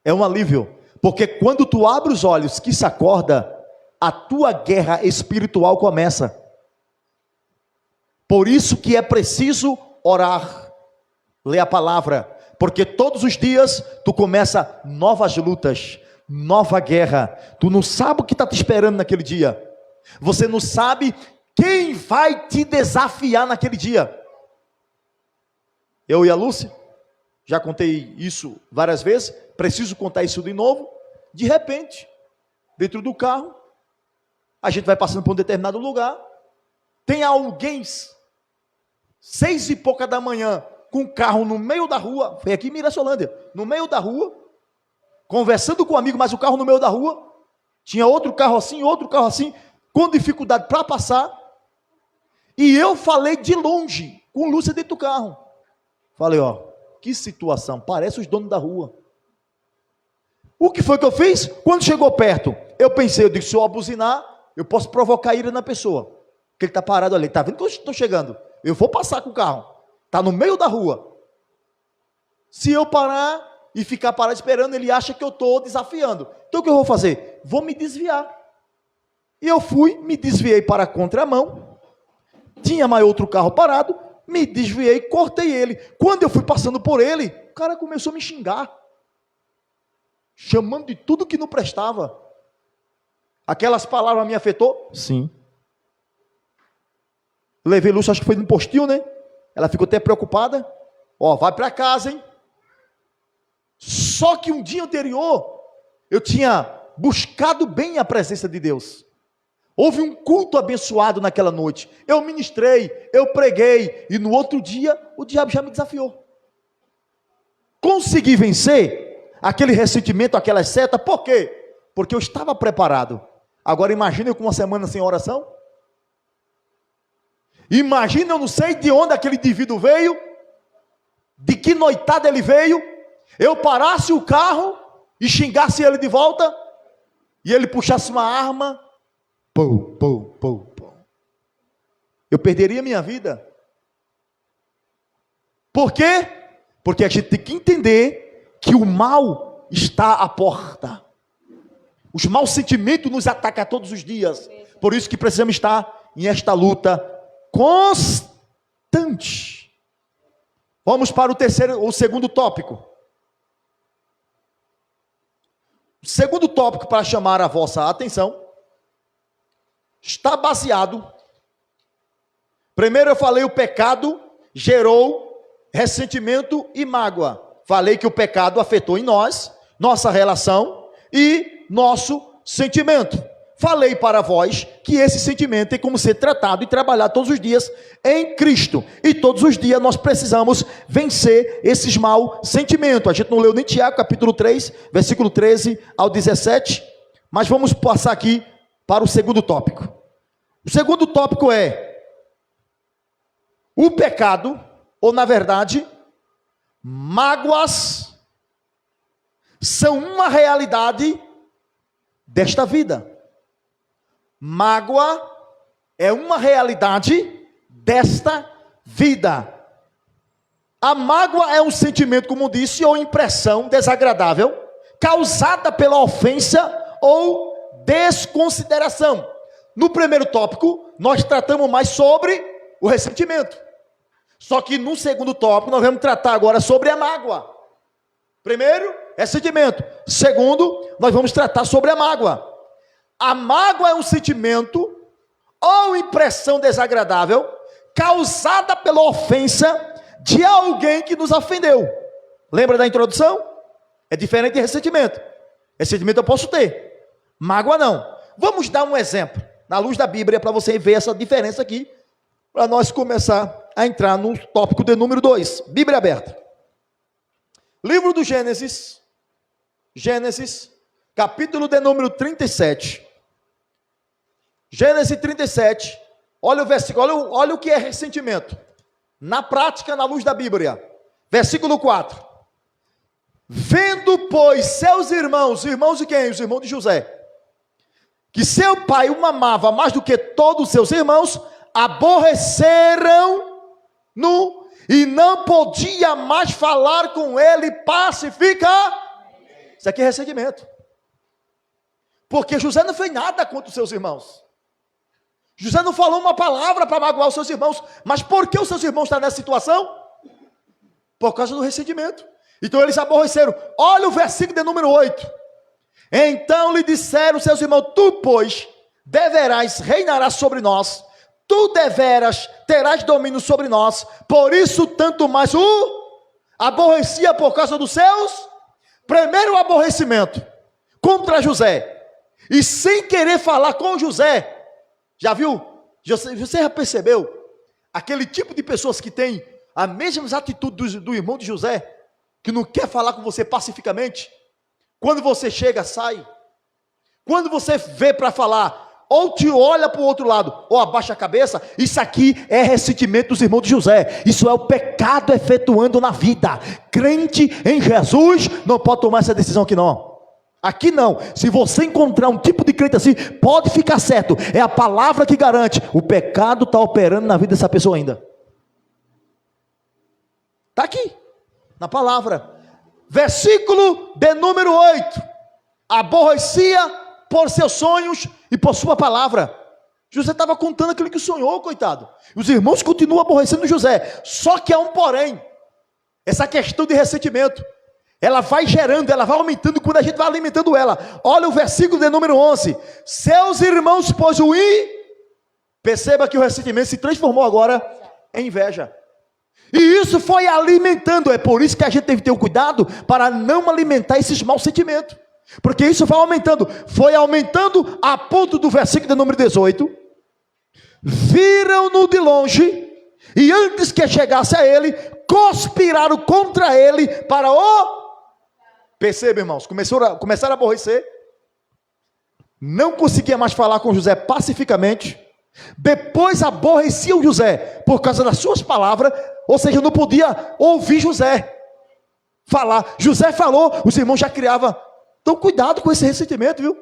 É um alívio. Porque quando tu abre os olhos, que se acorda, a tua guerra espiritual começa. Por isso que é preciso orar, ler a palavra, porque todos os dias tu começa novas lutas, nova guerra. Tu não sabe o que está te esperando naquele dia. Você não sabe quem vai te desafiar naquele dia. Eu e a Lúcia, já contei isso várias vezes, preciso contar isso de novo. De repente, dentro do carro, a gente vai passando por um determinado lugar, tem alguém, 6 e pouca da manhã, com um carro no meio da rua, foi aqui em Mirassolândia, no meio da rua, conversando com um amigo, mas o carro no meio da rua, Tinha outro carro assim, com dificuldade para passar. E eu falei de longe, com Lúcia dentro do carro. Falei, ó, que situação, parece os donos da rua. O que foi que eu fiz? Quando chegou perto, eu disse, se eu abuzinar, eu posso provocar ira na pessoa. Porque ele está parado ali, está vendo que eu estou chegando? Eu vou passar com o carro, está no meio da rua. Se eu parar e ficar parado esperando, ele acha que eu estou desafiando. Então o que eu vou fazer? Vou me desviar. E eu fui, me desviei para a contramão. Tinha mais outro carro parado, me desviei, cortei ele. Quando eu fui passando por ele, o cara começou a me xingar, chamando de tudo que não prestava. Aquelas palavras me afetou? Sim. Levei Lúcia, acho que foi no postinho, né? Ela ficou até preocupada. Ó, vai para casa, hein? Só que um dia anterior, eu tinha buscado bem a presença de Deus. Houve um culto abençoado naquela noite. Eu ministrei, eu preguei, e no outro dia, o diabo já me desafiou. Consegui vencer aquele ressentimento, aquela seta, por quê? Porque eu estava preparado. Agora imagina eu com uma semana sem oração. Imagina, eu não sei de onde aquele indivíduo veio, de que noitada ele veio, eu parasse o carro e xingasse ele de volta, e ele puxasse uma arma, eu perderia minha vida. Por quê? Porque a gente tem que entender que o mal está à porta. Os maus sentimentos nos atacam todos os dias. Por isso que precisamos estar em esta luta constante. Vamos para o segundo tópico. O segundo tópico para chamar a vossa atenção está baseado. Primeiro eu falei o pecado gerou ressentimento e mágoa. Falei que o pecado afetou em nós, nossa relação e nosso sentimento. Falei para vós que esse sentimento tem como ser tratado e trabalhado todos os dias em Cristo. E todos os dias nós precisamos vencer esses maus sentimentos. A gente não leu nem Tiago, capítulo 3, versículo 13 ao 17. Mas vamos passar aqui para o segundo tópico. O segundo tópico é o pecado, ou na verdade, mágoas, são uma realidade desta vida. Mágoa é uma realidade desta vida. A mágoa é um sentimento, como disse, ou impressão desagradável, causada pela ofensa ou desconsideração. No primeiro tópico, nós tratamos mais sobre o ressentimento. Só que no segundo tópico, nós vamos tratar agora sobre a mágoa. Primeiro, ressentimento. Segundo, nós vamos tratar sobre a mágoa. A mágoa é um sentimento ou impressão desagradável causada pela ofensa de alguém que nos ofendeu. Lembra da introdução? É diferente de ressentimento. Ressentimento eu posso ter, mágoa não. Vamos dar um exemplo na luz da Bíblia para você ver essa diferença aqui, para nós começar a entrar no tópico de número 2. Bíblia aberta. Livro do Gênesis, capítulo de número 37. Gênesis 37, olha o versículo, olha o que é ressentimento. Na prática, na luz da Bíblia. Versículo 4. Vendo, pois, seus irmãos de quem? Os irmãos de José, que seu pai o amava mais do que todos os seus irmãos, aborreceram-no e não podia mais falar com ele pacificamente. Isso aqui é ressentimento. Porque José não fez nada contra os seus irmãos. José não falou uma palavra para magoar os seus irmãos. Mas por que os seus irmãos estão nessa situação? Por causa do ressentimento. Então eles aborreceram. Olha o versículo de número 8. Então lhe disseram seus irmãos: tu, pois, deverás reinar sobre nós. Tu deveras terás domínio sobre nós. Por isso tanto mais o aborrecia por causa dos seus. Primeiro aborrecimento contra José. E sem querer falar com José. Já viu? Você já percebeu? Aquele tipo de pessoas que tem a mesma atitude do irmão de José, que não quer falar com você pacificamente. Quando você chega, sai. Quando você vê para falar, ou te olha para o outro lado, ou abaixa a cabeça, isso aqui é ressentimento dos irmãos de José. Isso é o pecado efetuando na vida. Crente em Jesus não pode tomar essa decisão aqui não. Aqui não. Se você encontrar um tipo de crente assim, pode ficar certo. É a palavra que garante. O pecado está operando na vida dessa pessoa ainda. Está aqui, na palavra. Versículo de número 8. Aborrecia por seus sonhos e por sua palavra. José estava contando aquilo que sonhou, coitado. Os irmãos continuam aborrecendo José. Só que há um porém. Essa questão de ressentimento. Ela vai gerando, ela vai aumentando quando a gente vai alimentando ela. Olha o versículo de número 11. Seus irmãos, pois o perceba que o ressentimento se transformou agora em inveja. E isso foi alimentando. É por isso que a gente tem que ter o cuidado para não alimentar esses maus sentimentos. Porque isso vai aumentando. Foi aumentando a ponto do versículo de número 18. Viram-no de longe e antes que chegasse a ele, conspiraram contra ele para o... Perceba, irmãos, começaram a aborrecer, não conseguia mais falar com José pacificamente, depois aborreciam José por causa das suas palavras, ou seja, não podia ouvir José falar. José falou, os irmãos já criavam. Então cuidado com esse ressentimento, viu?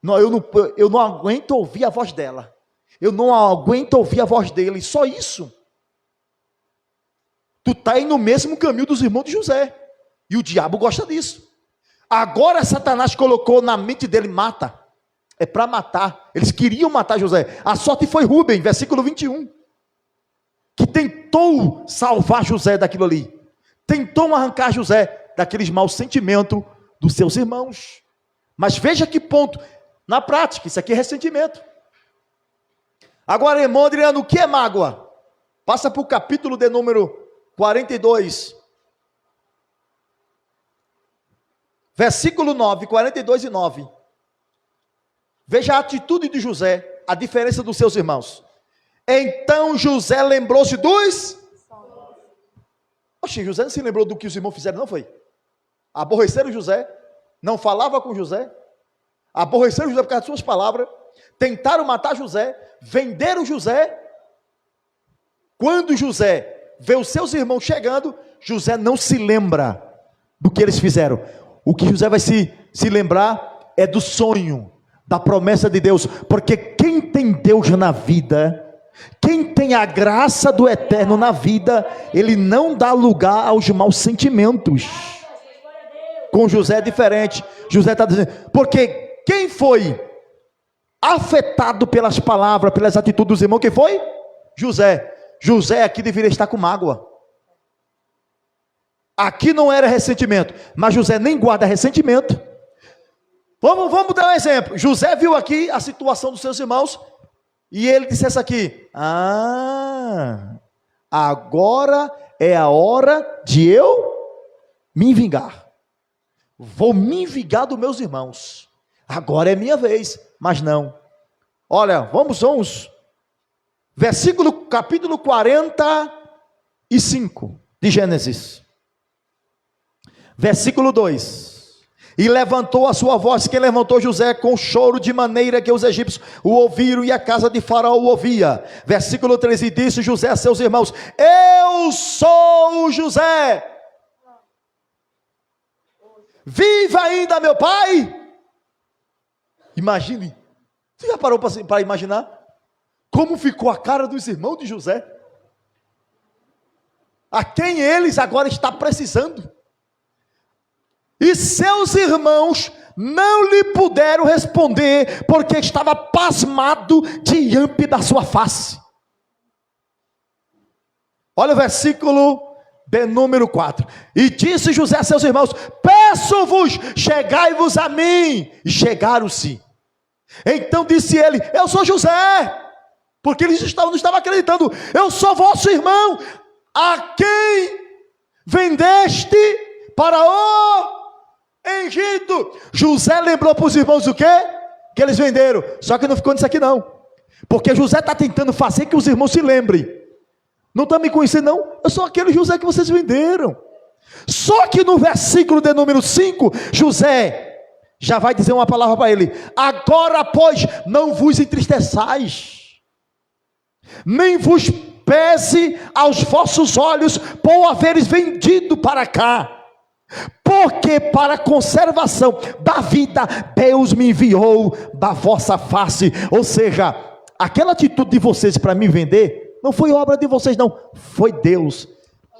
Não, eu não aguento ouvir a voz dela, eu não aguento ouvir a voz dele, só isso. Tu está aí no mesmo caminho dos irmãos de José. E o diabo gosta disso. Agora Satanás colocou na mente dele, mata. É para matar. Eles queriam matar José. A sorte foi Rúben, versículo 21. Que tentou salvar José daquilo ali. Tentou arrancar José daqueles maus sentimentos dos seus irmãos. Mas veja que ponto. Na prática, isso aqui é ressentimento. Agora, irmão Adriano, o que é mágoa? Passa para o capítulo de número 42. Versículo 9, 42 e 9. Veja a atitude de José, a diferença dos seus irmãos. Então José lembrou-se dos... Oxe, José não se lembrou do que os irmãos fizeram, não foi? Aborreceram José, não falava com José, aborreceram José por causa de suas palavras, tentaram matar José, venderam José. Quando José vê os seus irmãos chegando, José não se lembra do que eles fizeram. O que José vai se lembrar é do sonho, da promessa de Deus, porque quem tem Deus na vida, quem tem a graça do eterno na vida, ele não dá lugar aos maus sentimentos. Com José é diferente. José está dizendo, porque quem foi afetado pelas palavras, pelas atitudes dos irmãos, quem foi? José. José aqui deveria estar com mágoa. Aqui não era ressentimento, mas José nem guarda ressentimento. Vamos dar um exemplo. José viu aqui a situação dos seus irmãos e ele disse essa aqui: agora é a hora de eu me vingar. Vou me vingar dos meus irmãos. Agora é minha vez. Mas não. Olha, vamos. Capítulo 45 de Gênesis. Versículo 2. E levantou a sua voz, quem levantou José com choro, de maneira que os egípcios o ouviram e a casa de Faraó o ouvia. Versículo 3. E disse José a seus irmãos: eu sou José. Viva ainda meu pai. Imagine. Você já parou para imaginar como ficou a cara dos irmãos de José? A quem eles agora estão precisando. E seus irmãos não lhe puderam responder, porque estava pasmado diante da sua face. Olha o versículo de número 4. E disse José a seus irmãos: peço-vos, chegai-vos a mim. E chegaram-se. Então disse ele: eu sou José. Porque eles não estavam acreditando. Eu sou vosso irmão, a quem vendeste para o Egito. José lembrou para os irmãos o quê? Que eles venderam. Só que não ficou nisso aqui não. Porque José está tentando fazer que os irmãos se lembrem. Não estão me conhecendo não? Eu sou aquele José que vocês venderam. Só que no versículo de número 5, José já vai dizer uma palavra para ele: agora, pois, não vos entristeçais, nem vos pese aos vossos olhos por haveres vendido para cá, porque para a conservação da vida Deus me enviou da vossa face. Ou seja, aquela atitude de vocês para me vender não foi obra de vocês, não, foi Deus.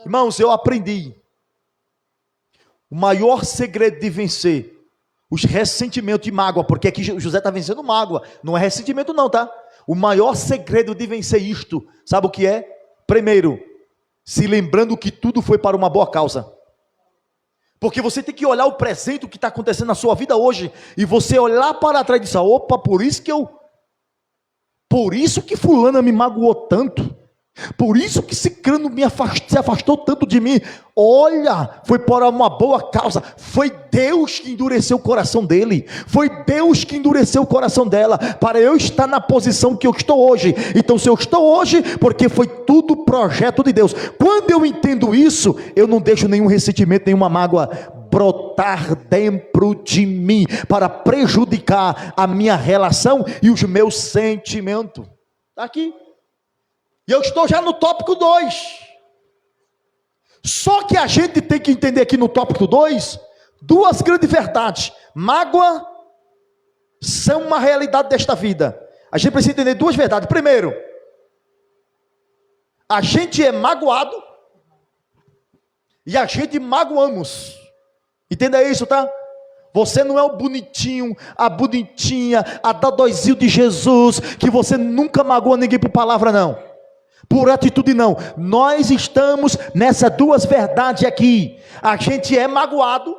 Irmãos, eu aprendi o maior segredo de vencer os ressentimentos e mágoa, porque aqui José está vencendo mágoa, não é ressentimento não, tá? O maior segredo de vencer isto, sabe o que é? Primeiro, se lembrando que tudo foi para uma boa causa. Porque você tem que olhar o presente, o que está acontecendo na sua vida hoje, e você olhar para trás e dizer: opa, por isso que fulana me magoou tanto, por isso que Cicrano se afastou tanto de mim. Olha, foi por uma boa causa, foi Deus que endureceu o coração dele, foi Deus que endureceu o coração dela, para eu estar na posição que eu estou hoje. Então, se eu estou hoje, porque foi tudo projeto de Deus. Quando eu entendo isso, eu não deixo nenhum ressentimento, nenhuma mágoa brotar dentro de mim, para prejudicar a minha relação e os meus sentimentos. Está aqui. E eu estou já no tópico 2. Só que a gente tem que entender aqui no tópico 2, duas grandes verdades. Mágoa são uma realidade desta vida. A gente precisa entender duas verdades. Primeiro, a gente é magoado e a gente magoamos. Entenda isso, tá? Você não é o bonitinho, a bonitinha, a dodóizinho de Jesus, que você nunca magoa ninguém por palavra, não. Por atitude não. Nós estamos nessas duas verdades aqui. A gente é magoado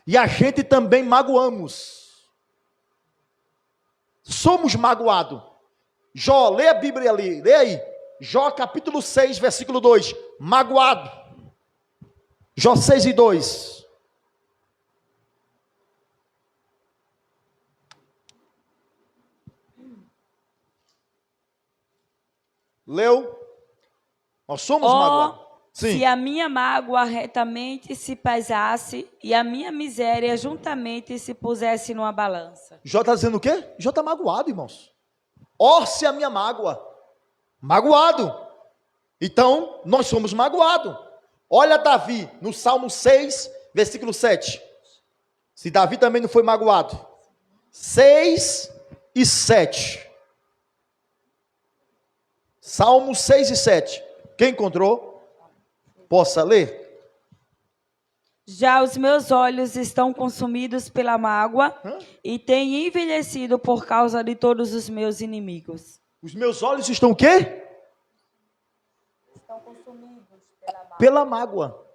e a gente também magoamos. Somos magoados. Jó, lê a Bíblia ali, lê aí. Jó capítulo 6, versículo 2. Magoado. Jó 6 e 2. Leu? Nós somos magoados. Se a minha mágoa retamente se pesasse e a minha miséria juntamente se pusesse numa balança. Jó está dizendo o quê? Jó está magoado, irmãos. Se a minha mágoa. Magoado. Então, nós somos magoados. Olha Davi, no Salmo 6, versículo 7. Se Davi também não foi magoado. 6 e 7. Salmo 6 e 7. Quem encontrou? Possa ler. Já os meus olhos estão consumidos pela mágoa e têm envelhecido por causa de todos os meus inimigos. Os meus olhos estão o quê? Estão consumidos pela mágoa.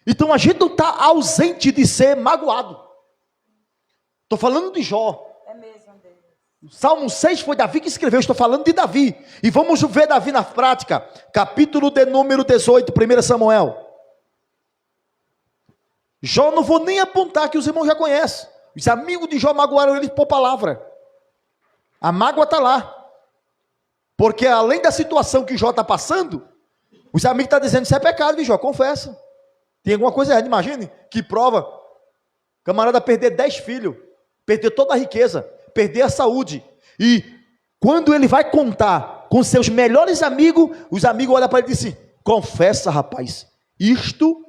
Então a gente não está ausente de ser magoado. Estou falando de Jó. É mesmo, Deus. O Salmo 6 foi Davi que escreveu, estou falando de Davi. E vamos ver Davi na prática. Capítulo de número 18, 1 Samuel. Jó, não vou nem apontar, que os irmãos já conhecem. Os amigos de Jó magoaram ele por palavra. A mágoa está lá. Porque além da situação que Jó está passando, os amigos estão dizendo: isso é pecado, viu, Jó? Confessa. Tem alguma coisa errada. Imagine que prova. Camarada perder 10 filhos, perder toda a riqueza, perder a saúde. E quando ele vai contar com seus melhores amigos, os amigos olham para ele e dizem: confessa, rapaz, isto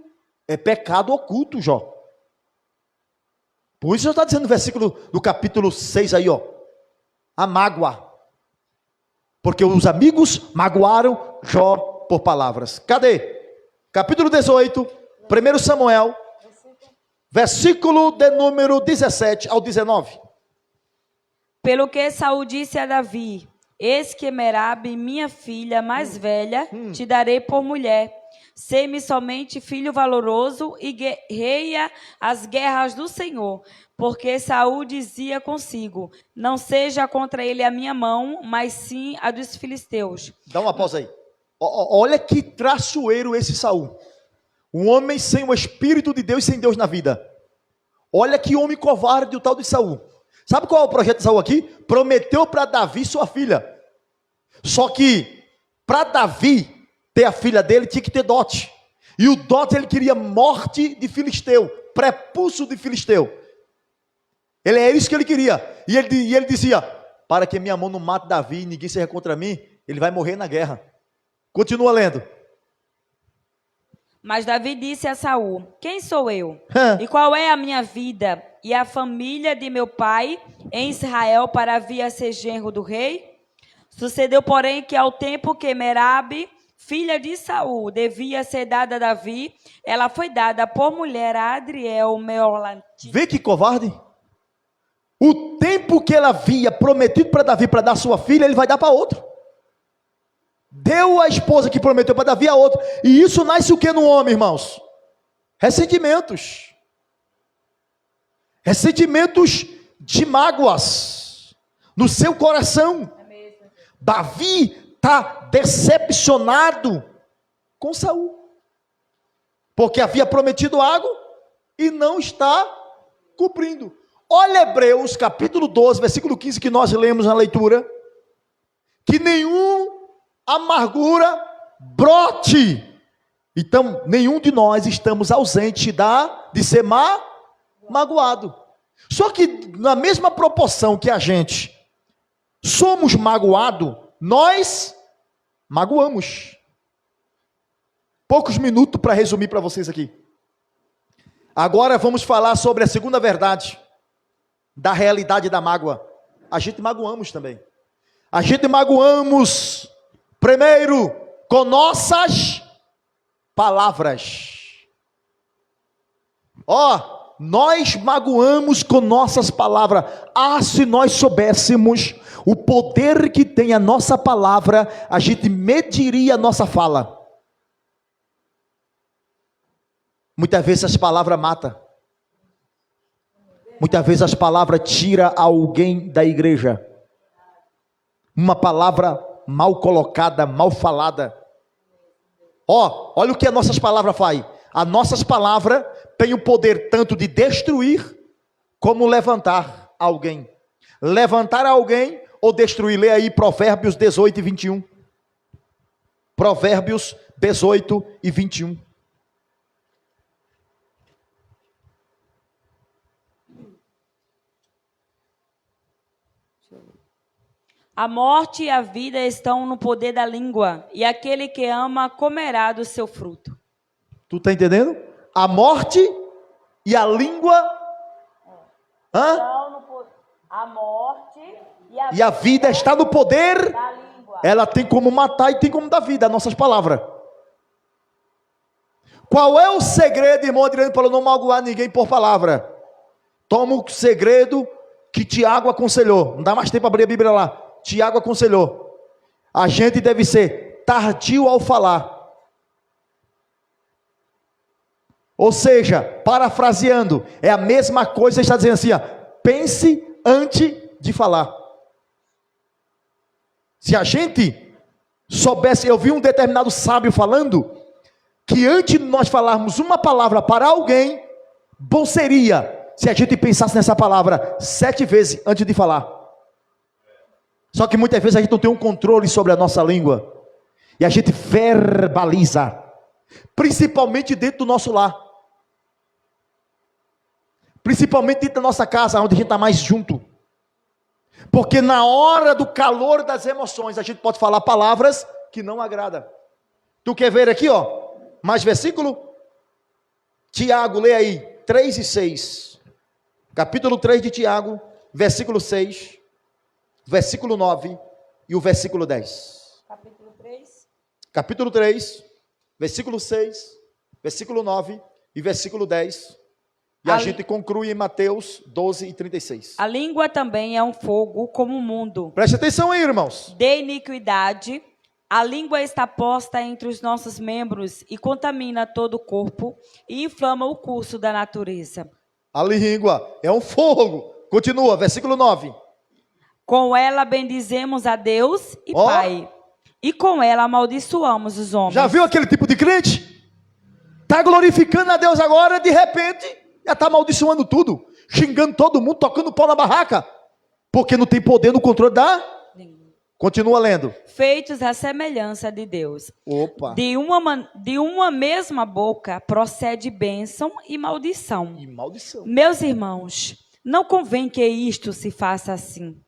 é pecado oculto, Jó. Por isso já está dizendo no versículo do capítulo 6 aí, ó, a mágoa. Porque os amigos magoaram Jó por palavras. Cadê? Capítulo 18, 1 Samuel, versículo de número 17 ao 19. Pelo que Saul disse a Davi: eis que Merabe, minha filha mais velha, te darei por mulher. Sê-me somente filho valoroso e guerreia as guerras do Senhor. Porque Saul dizia consigo: não seja contra ele a minha mão, mas sim a dos filisteus. Dá uma pausa aí. Olha que traçoeiro esse Saul. Um homem sem o Espírito de Deus e sem Deus na vida. Olha que homem covarde o tal de Saul. Sabe qual é o projeto de Saul aqui? Prometeu para Davi sua filha. Só que para Davi ter a filha dele tinha que ter dote. E o dote ele queria morte de filisteu, prepulso de filisteu. Era isso que ele queria. E ele dizia, para que minha mão não mate Davi e ninguém seja contra mim, ele vai morrer na guerra. Continua lendo. Mas Davi disse a Saul: quem sou eu? E qual é a minha vida e a família de meu pai em Israel para vir a ser genro do rei? Sucedeu, porém, que ao tempo que Merabe, filha de Saul, devia ser dada a Davi, ela foi dada por mulher a Adriel Meolatita. Vê que covarde. O tempo que ela havia prometido para Davi para dar sua filha, ele vai dar para outro. Deu a esposa que prometeu para Davi a outro. E isso nasce o que no homem, irmãos? Ressentimentos. Ressentimentos de mágoas no seu coração. Davi está decepcionado com Saul, porque havia prometido algo e não está cumprindo. Olha Hebreus capítulo 12, versículo 15, que nós lemos na leitura, que nenhum amargura brote. Então, nenhum de nós estamos ausente de ser magoado. Só que na mesma proporção que a gente somos magoados, nós magoamos. Poucos minutos para resumir para vocês aqui. Agora vamos falar sobre a segunda verdade da realidade da mágoa. A gente magoamos também. A gente magoamos primeiro com nossas palavras. Nós magoamos com nossas palavras. Se nós soubéssemos o poder que tem a nossa palavra, a gente mediria a nossa fala. Muitas vezes as palavras matam. Muitas vezes as palavras tiram alguém da igreja. Uma palavra mal colocada, mal falada. Olha o que as nossas palavras fazem. As nossas palavras têm o poder tanto de destruir, como levantar alguém. Levantar alguém ou destruir. Lê aí Provérbios 18 e 21. Provérbios 18 e 21. A morte e a vida estão no poder da língua, e aquele que ama comerá do seu fruto. Tu está entendendo? A morte e a língua. A morte e a vida está no poder da língua. Ela tem como matar e tem como dar vida, as nossas palavras. Qual é o segredo, irmão Adriano, para não magoar ninguém por palavra? Toma o segredo que Tiago aconselhou. Não dá mais tempo para abrir a Bíblia lá. Tiago aconselhou. A gente deve ser tardio ao falar. Ou seja, parafraseando, é a mesma coisa, está dizendo assim, pense antes de falar. Se a gente soubesse, eu vi um determinado sábio falando, que antes de nós falarmos uma palavra para alguém, bom seria, se a gente pensasse nessa palavra 7 vezes antes de falar. Só que muitas vezes a gente não tem um controle sobre a nossa língua, e a gente verbaliza, principalmente dentro do nosso lar. Principalmente dentro da nossa casa, onde a gente está mais junto. Porque na hora do calor das emoções, a gente pode falar palavras que não agradam. Tu quer ver aqui, mais versículo? Tiago, lê aí, 3 e 6. Capítulo 3 de Tiago, versículo 6, versículo 9 e o versículo 10. Capítulo 3, versículo 6, versículo 9 e versículo 10. E a gente conclui em Mateus 12 e 36. A língua também é um fogo como o mundo. Preste atenção aí, irmãos. De iniquidade, a língua está posta entre os nossos membros e contamina todo o corpo e inflama o curso da natureza. A língua é um fogo. Continua, versículo 9. Com ela bendizemos a Deus e Pai, e com ela amaldiçoamos os homens. Já viu aquele tipo de crente? Está glorificando a Deus agora, de repente já está amaldiçoando tudo, xingando todo mundo, tocando pau na barraca, porque não tem poder no controle da língua. Continua lendo. Feitos à semelhança de Deus. Opa. De uma mesma boca procede bênção e maldição. E maldição. Meus irmãos, não convém que isto se faça assim.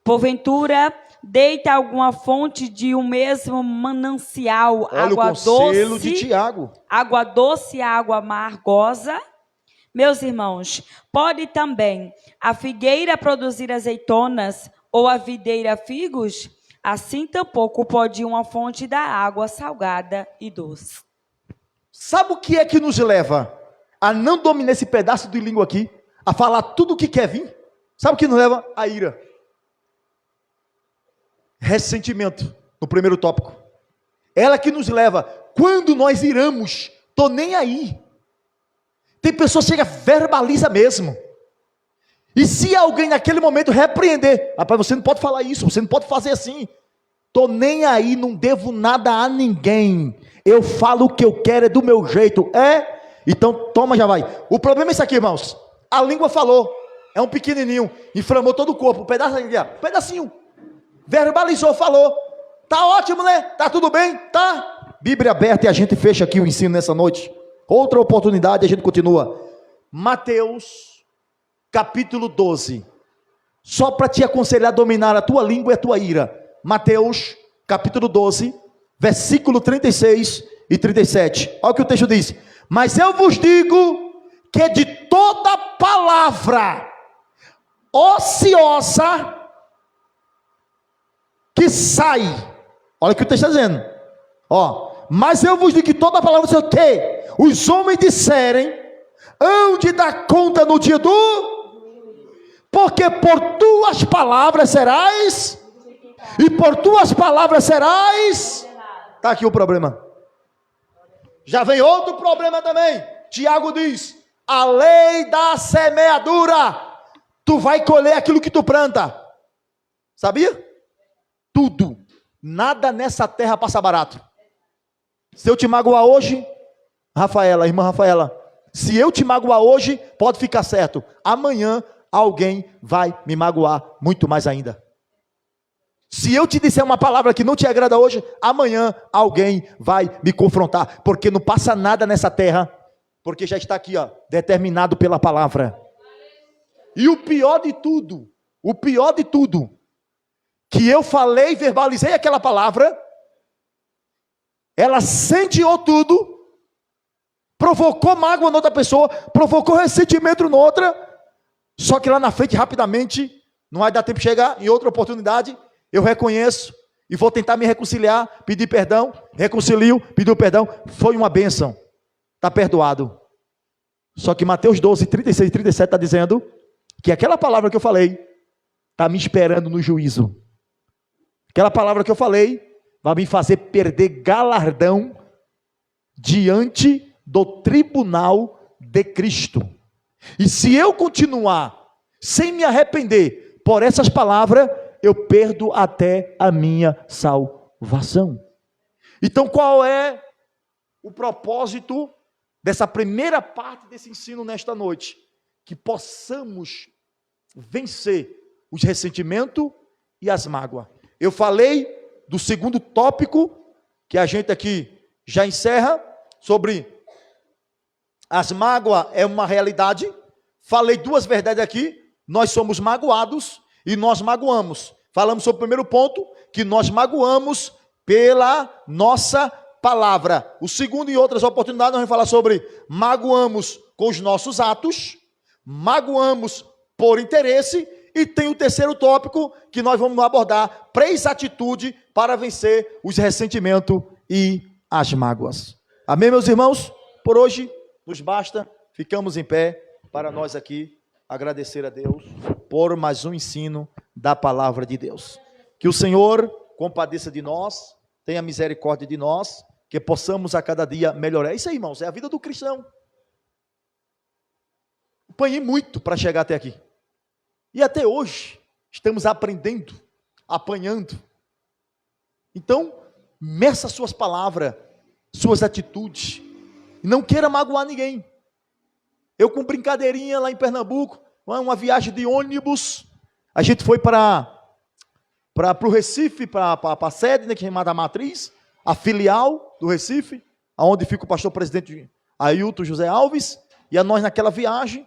Porventura, deita alguma fonte de um mesmo manancial, Olha água o conselho doce, de Tiago. água doce e água amargosa? Meus irmãos, pode também a figueira produzir azeitonas ou a videira figos? Assim tampouco pode uma fonte dar água salgada e doce. Sabe o que é que nos leva a não dominar esse pedaço de língua aqui? A falar tudo o que quer vir? Sabe o que nos leva? A ira. Ressentimento, no primeiro tópico. Ela que nos leva, quando nós iramos, tô nem aí. Tem pessoas que chega, verbaliza mesmo. E se alguém naquele momento repreender, rapaz, você não pode falar isso, você não pode fazer assim. Tô nem aí, não devo nada a ninguém. Eu falo o que eu quero, é do meu jeito. Então toma, já vai. O problema é isso aqui, irmãos. A língua falou, é um pequenininho, inflamou todo o corpo, pedacinho. Verbalizou, falou. Tá ótimo, né? Tá tudo bem? Tá. Bíblia aberta e a gente fecha aqui o ensino nessa noite. Outra oportunidade, a gente continua. Mateus, capítulo 12. Só para te aconselhar a dominar a tua língua e a tua ira. Mateus, capítulo 12, versículo 36 e 37. Olha o que o texto diz. Mas eu vos digo que de toda palavra ociosa que sai, olha o que o texto está dizendo, mas eu vos digo que toda palavra que os homens disserem, hão de dar conta no dia porque por tuas palavras serás, e por tuas palavras serás, está aqui o problema. Já vem outro problema também. Tiago diz, a lei da semeadura, tu vai colher aquilo que tu planta, sabia? Tudo, nada nessa terra passa barato. Se eu te magoar hoje, irmã Rafaela, se eu te magoar hoje, pode ficar certo, amanhã alguém vai me magoar muito mais ainda. Se eu te disser uma palavra que não te agrada hoje, amanhã alguém vai me confrontar, porque não passa nada nessa terra, porque já está aqui, determinado pela palavra. E o pior de tudo, que eu falei, verbalizei aquela palavra, ela senteou tudo, provocou mágoa na outra pessoa, provocou ressentimento na outra, só que lá na frente, rapidamente, não vai dar tempo de chegar, em outra oportunidade, eu reconheço, e vou tentar me reconciliar, pedir perdão, reconcilio, pediu perdão, foi uma bênção, está perdoado. Só que Mateus 12, 36 e 37 está dizendo, que aquela palavra que eu falei, está me esperando no juízo. Aquela palavra que eu falei vai me fazer perder galardão diante do tribunal de Cristo. E se eu continuar sem me arrepender por essas palavras, eu perdo até a minha salvação. Então qual é o propósito dessa primeira parte desse ensino nesta noite? Que possamos vencer os ressentimentos e as mágoas. Eu falei do segundo tópico, que a gente aqui já encerra, sobre as mágoas é uma realidade. Falei duas verdades aqui, nós somos magoados e nós magoamos. Falamos sobre o primeiro ponto, que nós magoamos pela nossa palavra. O segundo, em outras oportunidades, nós vamos falar sobre magoamos com os nossos atos, magoamos por interesse, e tem o terceiro tópico, que nós vamos abordar, 3 atitudes para vencer os ressentimentos e as mágoas. Amém, meus irmãos? Por hoje, nos basta, ficamos em pé, para nós aqui, agradecer a Deus, por mais um ensino da palavra de Deus. Que o Senhor compadeça de nós, tenha misericórdia de nós, que possamos a cada dia melhorar. Isso aí, irmãos, é a vida do cristão. Apanhei muito para chegar até aqui. E até hoje, estamos aprendendo, apanhando. Então, meça suas palavras, suas atitudes. E não queira magoar ninguém. Eu com brincadeirinha lá em Pernambuco, uma viagem de ônibus, a gente foi para o Recife, para a sede, né, que é chamada Matriz, a filial do Recife, onde fica o pastor presidente Ailton José Alves, e a nós naquela viagem,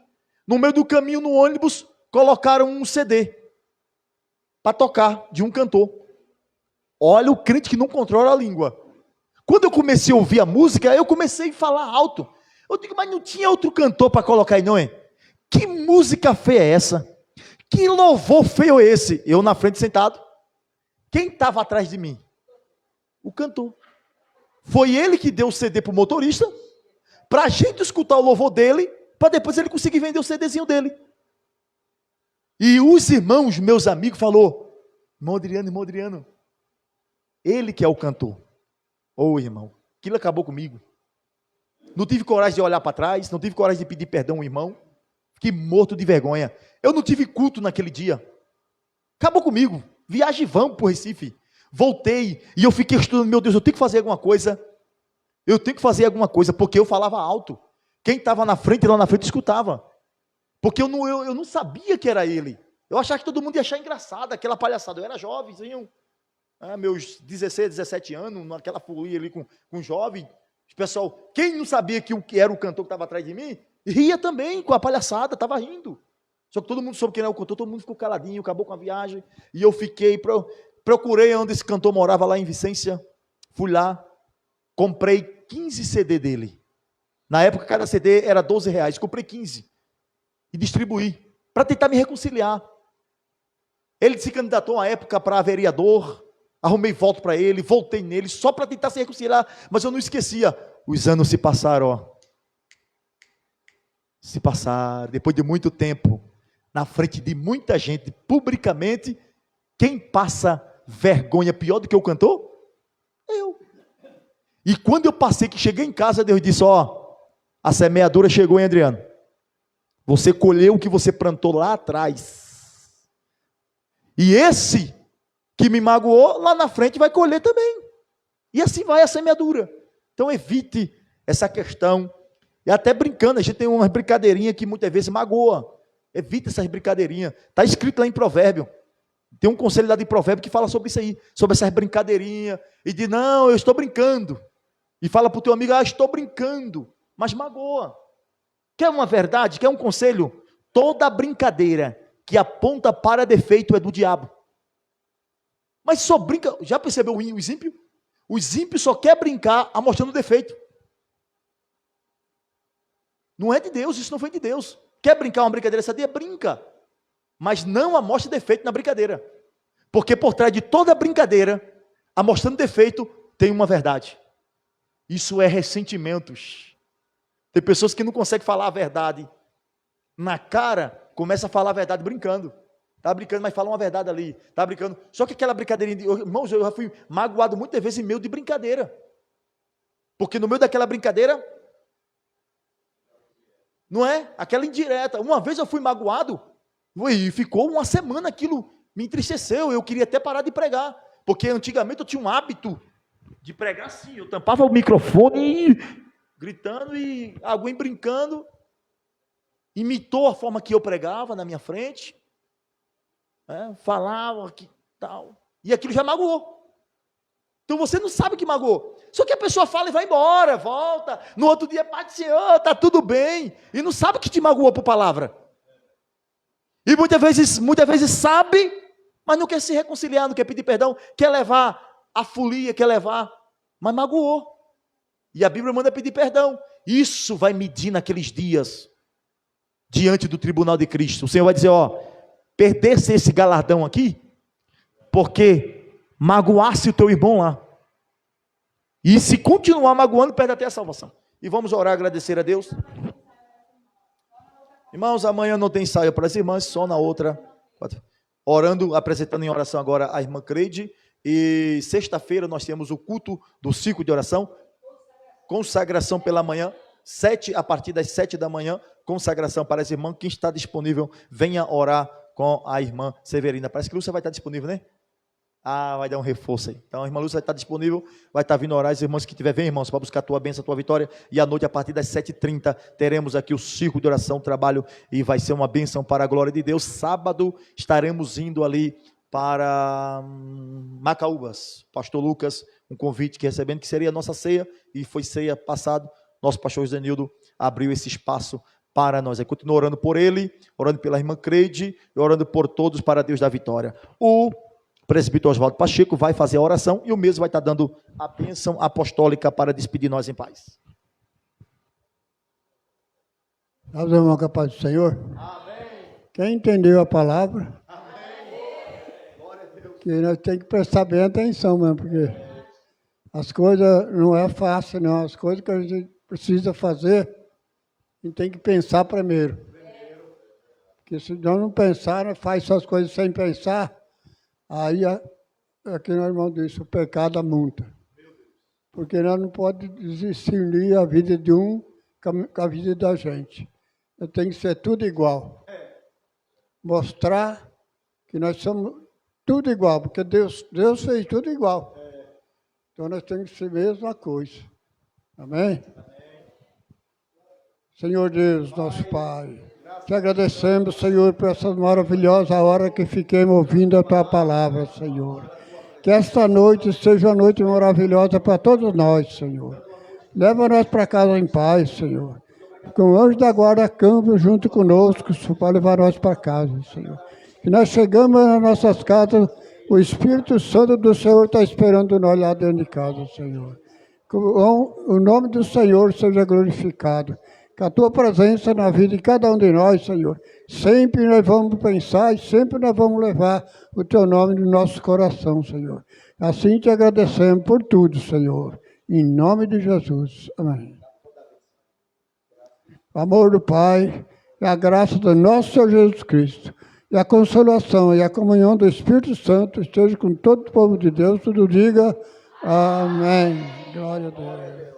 No meio do caminho, no ônibus, colocaram um CD para tocar de um cantor. Olha o crente que não controla a língua. Quando eu comecei a ouvir a música, eu comecei a falar alto. Eu digo, mas não tinha outro cantor para colocar aí, não é? Que música feia é essa? Que louvor feio é esse? Eu na frente sentado. Quem estava atrás de mim? O cantor. Foi ele que deu o CD para o motorista, para a gente escutar o louvor dele, para depois ele conseguir vender o CDzinho dele. E os irmãos, meus amigos, falou, irmão Adriano, ele que é o cantor. Ô irmão, aquilo acabou comigo. Não tive coragem de olhar para trás, não tive coragem de pedir perdão ao irmão. Fiquei morto de vergonha. Eu não tive culto naquele dia. Acabou comigo. Viagem vão para o Recife. Voltei e eu fiquei estudando, meu Deus, eu tenho que fazer alguma coisa. Eu tenho que fazer alguma coisa, porque eu falava alto. Quem estava na frente, lá na frente, escutava. Porque eu não sabia que era ele. Eu achava que todo mundo ia achar engraçado aquela palhaçada. Eu era jovenzinho, meus 16, 17 anos, naquela folia ali com jovem. O pessoal, quem não sabia que era o cantor que estava atrás de mim, ria também com a palhaçada, estava rindo. Só que todo mundo soube quem era o cantor, todo mundo ficou caladinho, acabou com a viagem. E eu fiquei, procurei onde esse cantor morava, lá em Vicência. Fui lá, comprei 15 CD dele. Na época, cada CD era R$12. Comprei 15 e distribuí, para tentar me reconciliar. Ele se candidatou à época para vereador, arrumei voto para ele, voltei nele, só para tentar se reconciliar, mas eu não esquecia. Os anos se passaram, ó. Se passaram, depois de muito tempo, na frente de muita gente, publicamente, quem passa vergonha pior do que o cantor? Eu. E quando eu passei, que cheguei em casa, Deus disse, ó, a semeadura chegou, hein, Adriano? Você colheu o que você plantou lá atrás. E esse que me magoou, lá na frente vai colher também. E assim vai a semeadura. Então evite essa questão. E até brincando, a gente tem uma brincadeirinha que muitas vezes magoa. Evite essas brincadeirinhas. Está escrito lá em Provérbio. Tem um conselho lá de Provérbio que fala sobre isso aí, sobre essas brincadeirinhas. E diz, não, eu estou brincando. E fala para o teu amigo, estou brincando. Mas magoa. Quer uma verdade? Quer um conselho? Toda brincadeira que aponta para defeito é do diabo. Mas só brinca... Já percebeu o ímpio? Os ímpios só quer brincar mostrando defeito. Não é de Deus, isso não foi de Deus. Quer brincar uma brincadeira sadia? Brinca. Mas não amostre defeito na brincadeira. Porque por trás de toda brincadeira, mostrando defeito, tem uma verdade. Isso é ressentimentos. Tem pessoas que não conseguem falar a verdade na cara, começa a falar a verdade brincando. Está brincando, mas fala uma verdade ali. Está brincando. Só que aquela brincadeirinha, irmãos, eu já fui magoado muitas vezes em meio de brincadeira. Porque no meio daquela brincadeira, não é? Aquela indireta. Uma vez eu fui magoado, e ficou uma semana aquilo, me entristeceu. Eu queria até parar de pregar. Porque antigamente eu tinha um hábito de pregar assim. Eu tampava o microfone e gritando e alguém brincando, imitou a forma que eu pregava na minha frente, falava que tal, e aquilo já magoou. Então você não sabe que magoou. Só que a pessoa fala e vai embora, volta, no outro dia, Pai do Senhor, está tudo bem, e não sabe que te magoou por palavra. E muitas vezes sabe, mas não quer se reconciliar, não quer pedir perdão, quer levar a folia, quer levar, mas magoou. E a Bíblia manda pedir perdão. Isso vai medir naqueles dias, diante do tribunal de Cristo. O Senhor vai dizer, perdesse esse galardão aqui, porque magoasse o teu irmão lá. E se continuar magoando, perde até a salvação. E vamos orar, agradecer a Deus. Irmãos, amanhã não tem ensaio para as irmãs, só na outra. Orando, apresentando em oração agora a irmã Creide. E sexta-feira nós temos o culto do ciclo de oração. Consagração pela manhã, a partir das 7 da manhã, consagração para as irmãs. Quem está disponível, venha orar com a irmã Severina. Parece que Lúcia vai estar disponível, né? Vai dar um reforço aí. Então a irmã Lúcia vai estar disponível, vai estar vindo orar. As irmãs que tiver, vem, irmãos, para buscar a tua bênção, a tua vitória. E à noite, a partir das 7h30, teremos aqui o círculo de oração, trabalho, e vai ser uma bênção para a glória de Deus. Sábado estaremos indo ali para Macaúbas. Pastor Lucas, um convite que recebendo, que seria a nossa ceia, e foi ceia passado. Nosso pastor Josenildo abriu esse espaço para nós. Continua orando por ele, orando pela irmã Creide e orando por todos para Deus da vitória. O presbítero Oswaldo Pacheco vai fazer a oração e o mesmo vai estar dando a bênção apostólica para despedir nós em paz. Nós vamos com a paz do Senhor. Amém. Quem entendeu a palavra? Amém. Que nós temos que prestar bem atenção mesmo, porque as coisas não é fácil, não. As coisas que a gente precisa fazer, a gente tem que pensar primeiro. Porque se nós não pensar, nós faz só as coisas sem pensar, aí aqui no irmão disse, o pecado amonta. Porque nós não podemos discernir a vida de um com a vida da gente. Tem que ser tudo igual. Mostrar que nós somos tudo igual, porque Deus fez tudo igual. Então nós temos que ser a mesma coisa. Amém? Senhor Deus, nosso Pai, te agradecemos, Senhor, por essa maravilhosa hora que fiquemos ouvindo a Tua palavra, Senhor. Que esta noite seja uma noite maravilhosa para todos nós, Senhor. Leva nós para casa em paz, Senhor. Com o anjo da guarda campo junto conosco, para levar nós para casa, Senhor. Que nós chegamos nas nossas casas, o Espírito Santo do Senhor está esperando nós lá dentro de casa, Senhor. Que o nome do Senhor seja glorificado. Que a Tua presença na vida de cada um de nós, Senhor. Sempre nós vamos pensar e sempre nós vamos levar o Teu nome no nosso coração, Senhor. Assim te agradecemos por tudo, Senhor. Em nome de Jesus. Amém. O amor do Pai, e a graça do nosso Senhor Jesus Cristo, e a consolação e a comunhão do Espírito Santo esteja com todo o povo de Deus. Tudo diga amém. Glória a Deus.